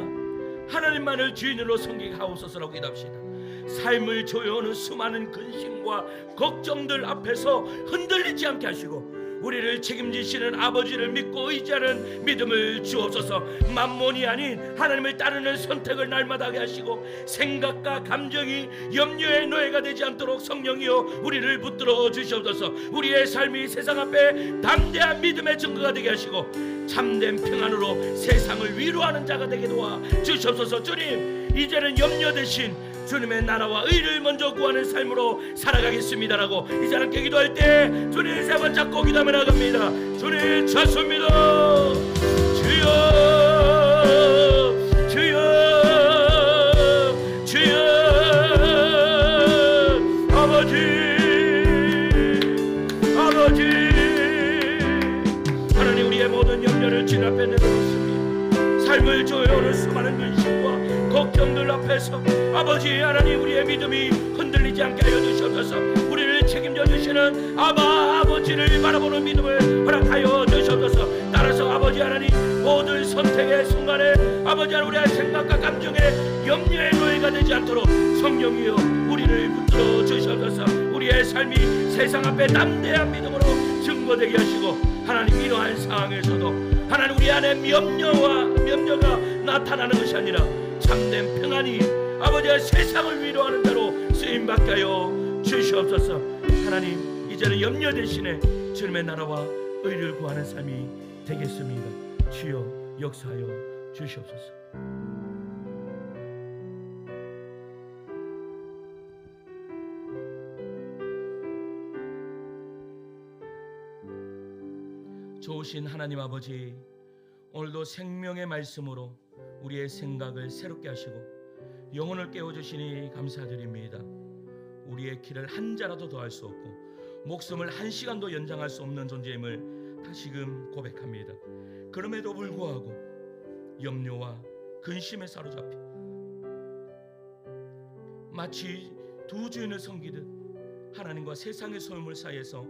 하나님만을 주인으로 섬기게 하옵소서라고 기도합시다. 삶을 조여오는 수많은 근심과 걱정들 앞에서 흔들리지 않게 하시고 우리를 책임지시는 아버지를 믿고 의지하는 믿음을 주옵소서. 만몬이 아닌 하나님을 따르는 선택을 날마다 하게 하시고 생각과 감정이 염려의 노예가 되지 않도록 성령이여 우리를 붙들어 주시옵소서. 우리의 삶이 세상 앞에 담대한 믿음의 증거가 되게 하시고 참된 평안으로 세상을 위로하는 자가 되게 도와 주시옵소서. 주님, 이제는 염려 대신 주님의 나라와 의를 먼저 구하는 삶으로 살아가겠습니다라고 이제 함께 기도할 때 주님 세 번 잡고 기도하며 나갑니다. 주님 찾습니다. 주여 주여 주여 아버지 아버지 하나님, 우리의 모든 염려를 주님 앞에 내려놓습니다. 삶을 조여오는 수많은 근심과 걱정들 앞에서 아버지 하나님, 우리의 믿음이 흔들리지 않게 하여 주시옵소서. 우리를 책임져 주시는 아버지를 바라보는 믿음을 허락하여 주시옵소서. 따라서 아버지 하나님, 모든 선택의 순간에 아버지 하나님, 우리의 생각과 감정에 염려의 노예가 되지 않도록 성령이여 우리를 붙들어 주시옵소서. 우리의 삶이 세상 앞에 담대한 믿음으로 증거되게 하시고 하나님, 이러한 상황에서도 하나님 우리 안에 염려가 나타나는 것이 아니라 참된 평안이 아버지의 세상을 위로하는 자로 쓰임받게 하여 주시옵소서. 하나님, 이제는 염려 대신에 주님의 나라와 의를 구하는 삶이 되겠습니다. 주여 역사하여 주시옵소서. 좋으신 하나님 아버지, 오늘도 생명의 말씀으로 우리의 생각을 새롭게 하시고 영혼을 깨워주시니 감사드립니다. 우리의 길을 한 자라도 더할 수 없고 목숨을 한 시간도 연장할 수 없는 존재임을 다시금 고백합니다. 그럼에도 불구하고 염려와 근심에 사로잡혀 마치 두 주인을 섬기듯 하나님과 세상의 소유물 사이에서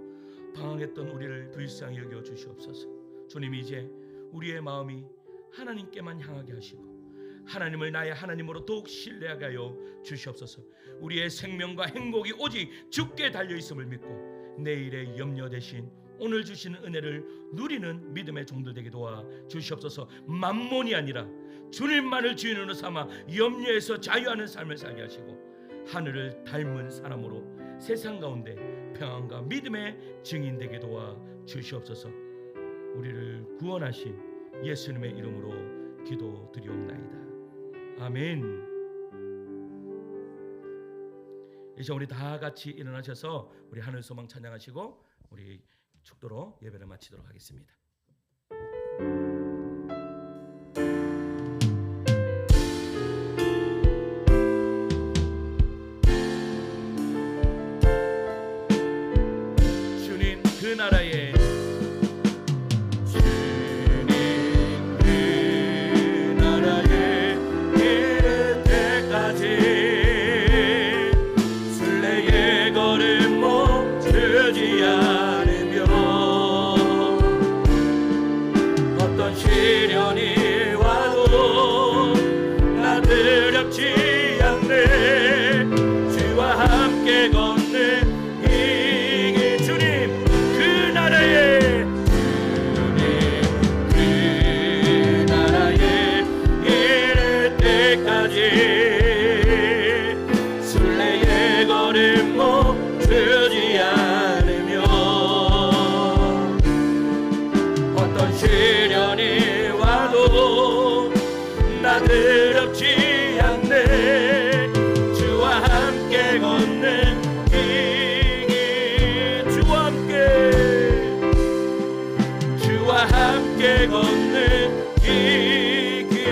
방황했던 우리를 불쌍히 여겨 주시옵소서. 주님, 이제 우리의 마음이 하나님께만 향하게 하시고 하나님을 나의 하나님으로 더욱 신뢰하게 하여 주시옵소서. 우리의 생명과 행복이 오직 주께 달려있음을 믿고 내일의 염려 대신 오늘 주시는 은혜를 누리는 믿음의 종들 되게 도와 주시옵소서. 만몬이 아니라 주님만을 주인으로 삼아 염려에서 자유하는 삶을 살게 하시고 하늘을 닮은 사람으로 세상 가운데 평안과 믿음의 증인 되게 도와 주시옵소서. 우리를 구원하신 예수님의 이름으로 기도드리옵나이다. 아멘. 이제 우리 다 같이 일어나셔서 우리 하늘 소망 찬양하시고 우리 축도로 예배를 마치도록 하겠습니다. 주님 그 나라에 시련이 와도 나 두렵지 않네. 주와 함께 걷는 이 길. 주님 그 나라에 이를 때까지 순례의 걸음 멈추지 않으며 어떤 시련이 와도 나 두렵지 않네. 주와 함께 걷는 이 길. 주와 함께 걷는 이 길.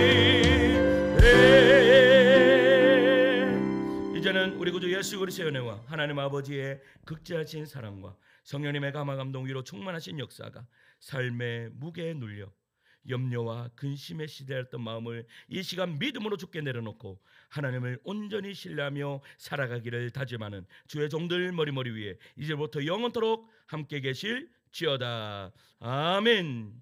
이제는 우리 구주 예수 그리스도의 은혜와 하나님 아버지의 극진하신 사랑과 성령님의 감화 감동 위로 충만하신 역사가 삶의 무게에 눌려 염려와 근심에 시대했던 마음을 이 시간 믿음으로 주께 내려놓고 하나님을 온전히 신뢰하며 살아가기를 다짐하는 주의 종들 머리 위에 이제부터 영원토록 함께 계실지어다. 아멘.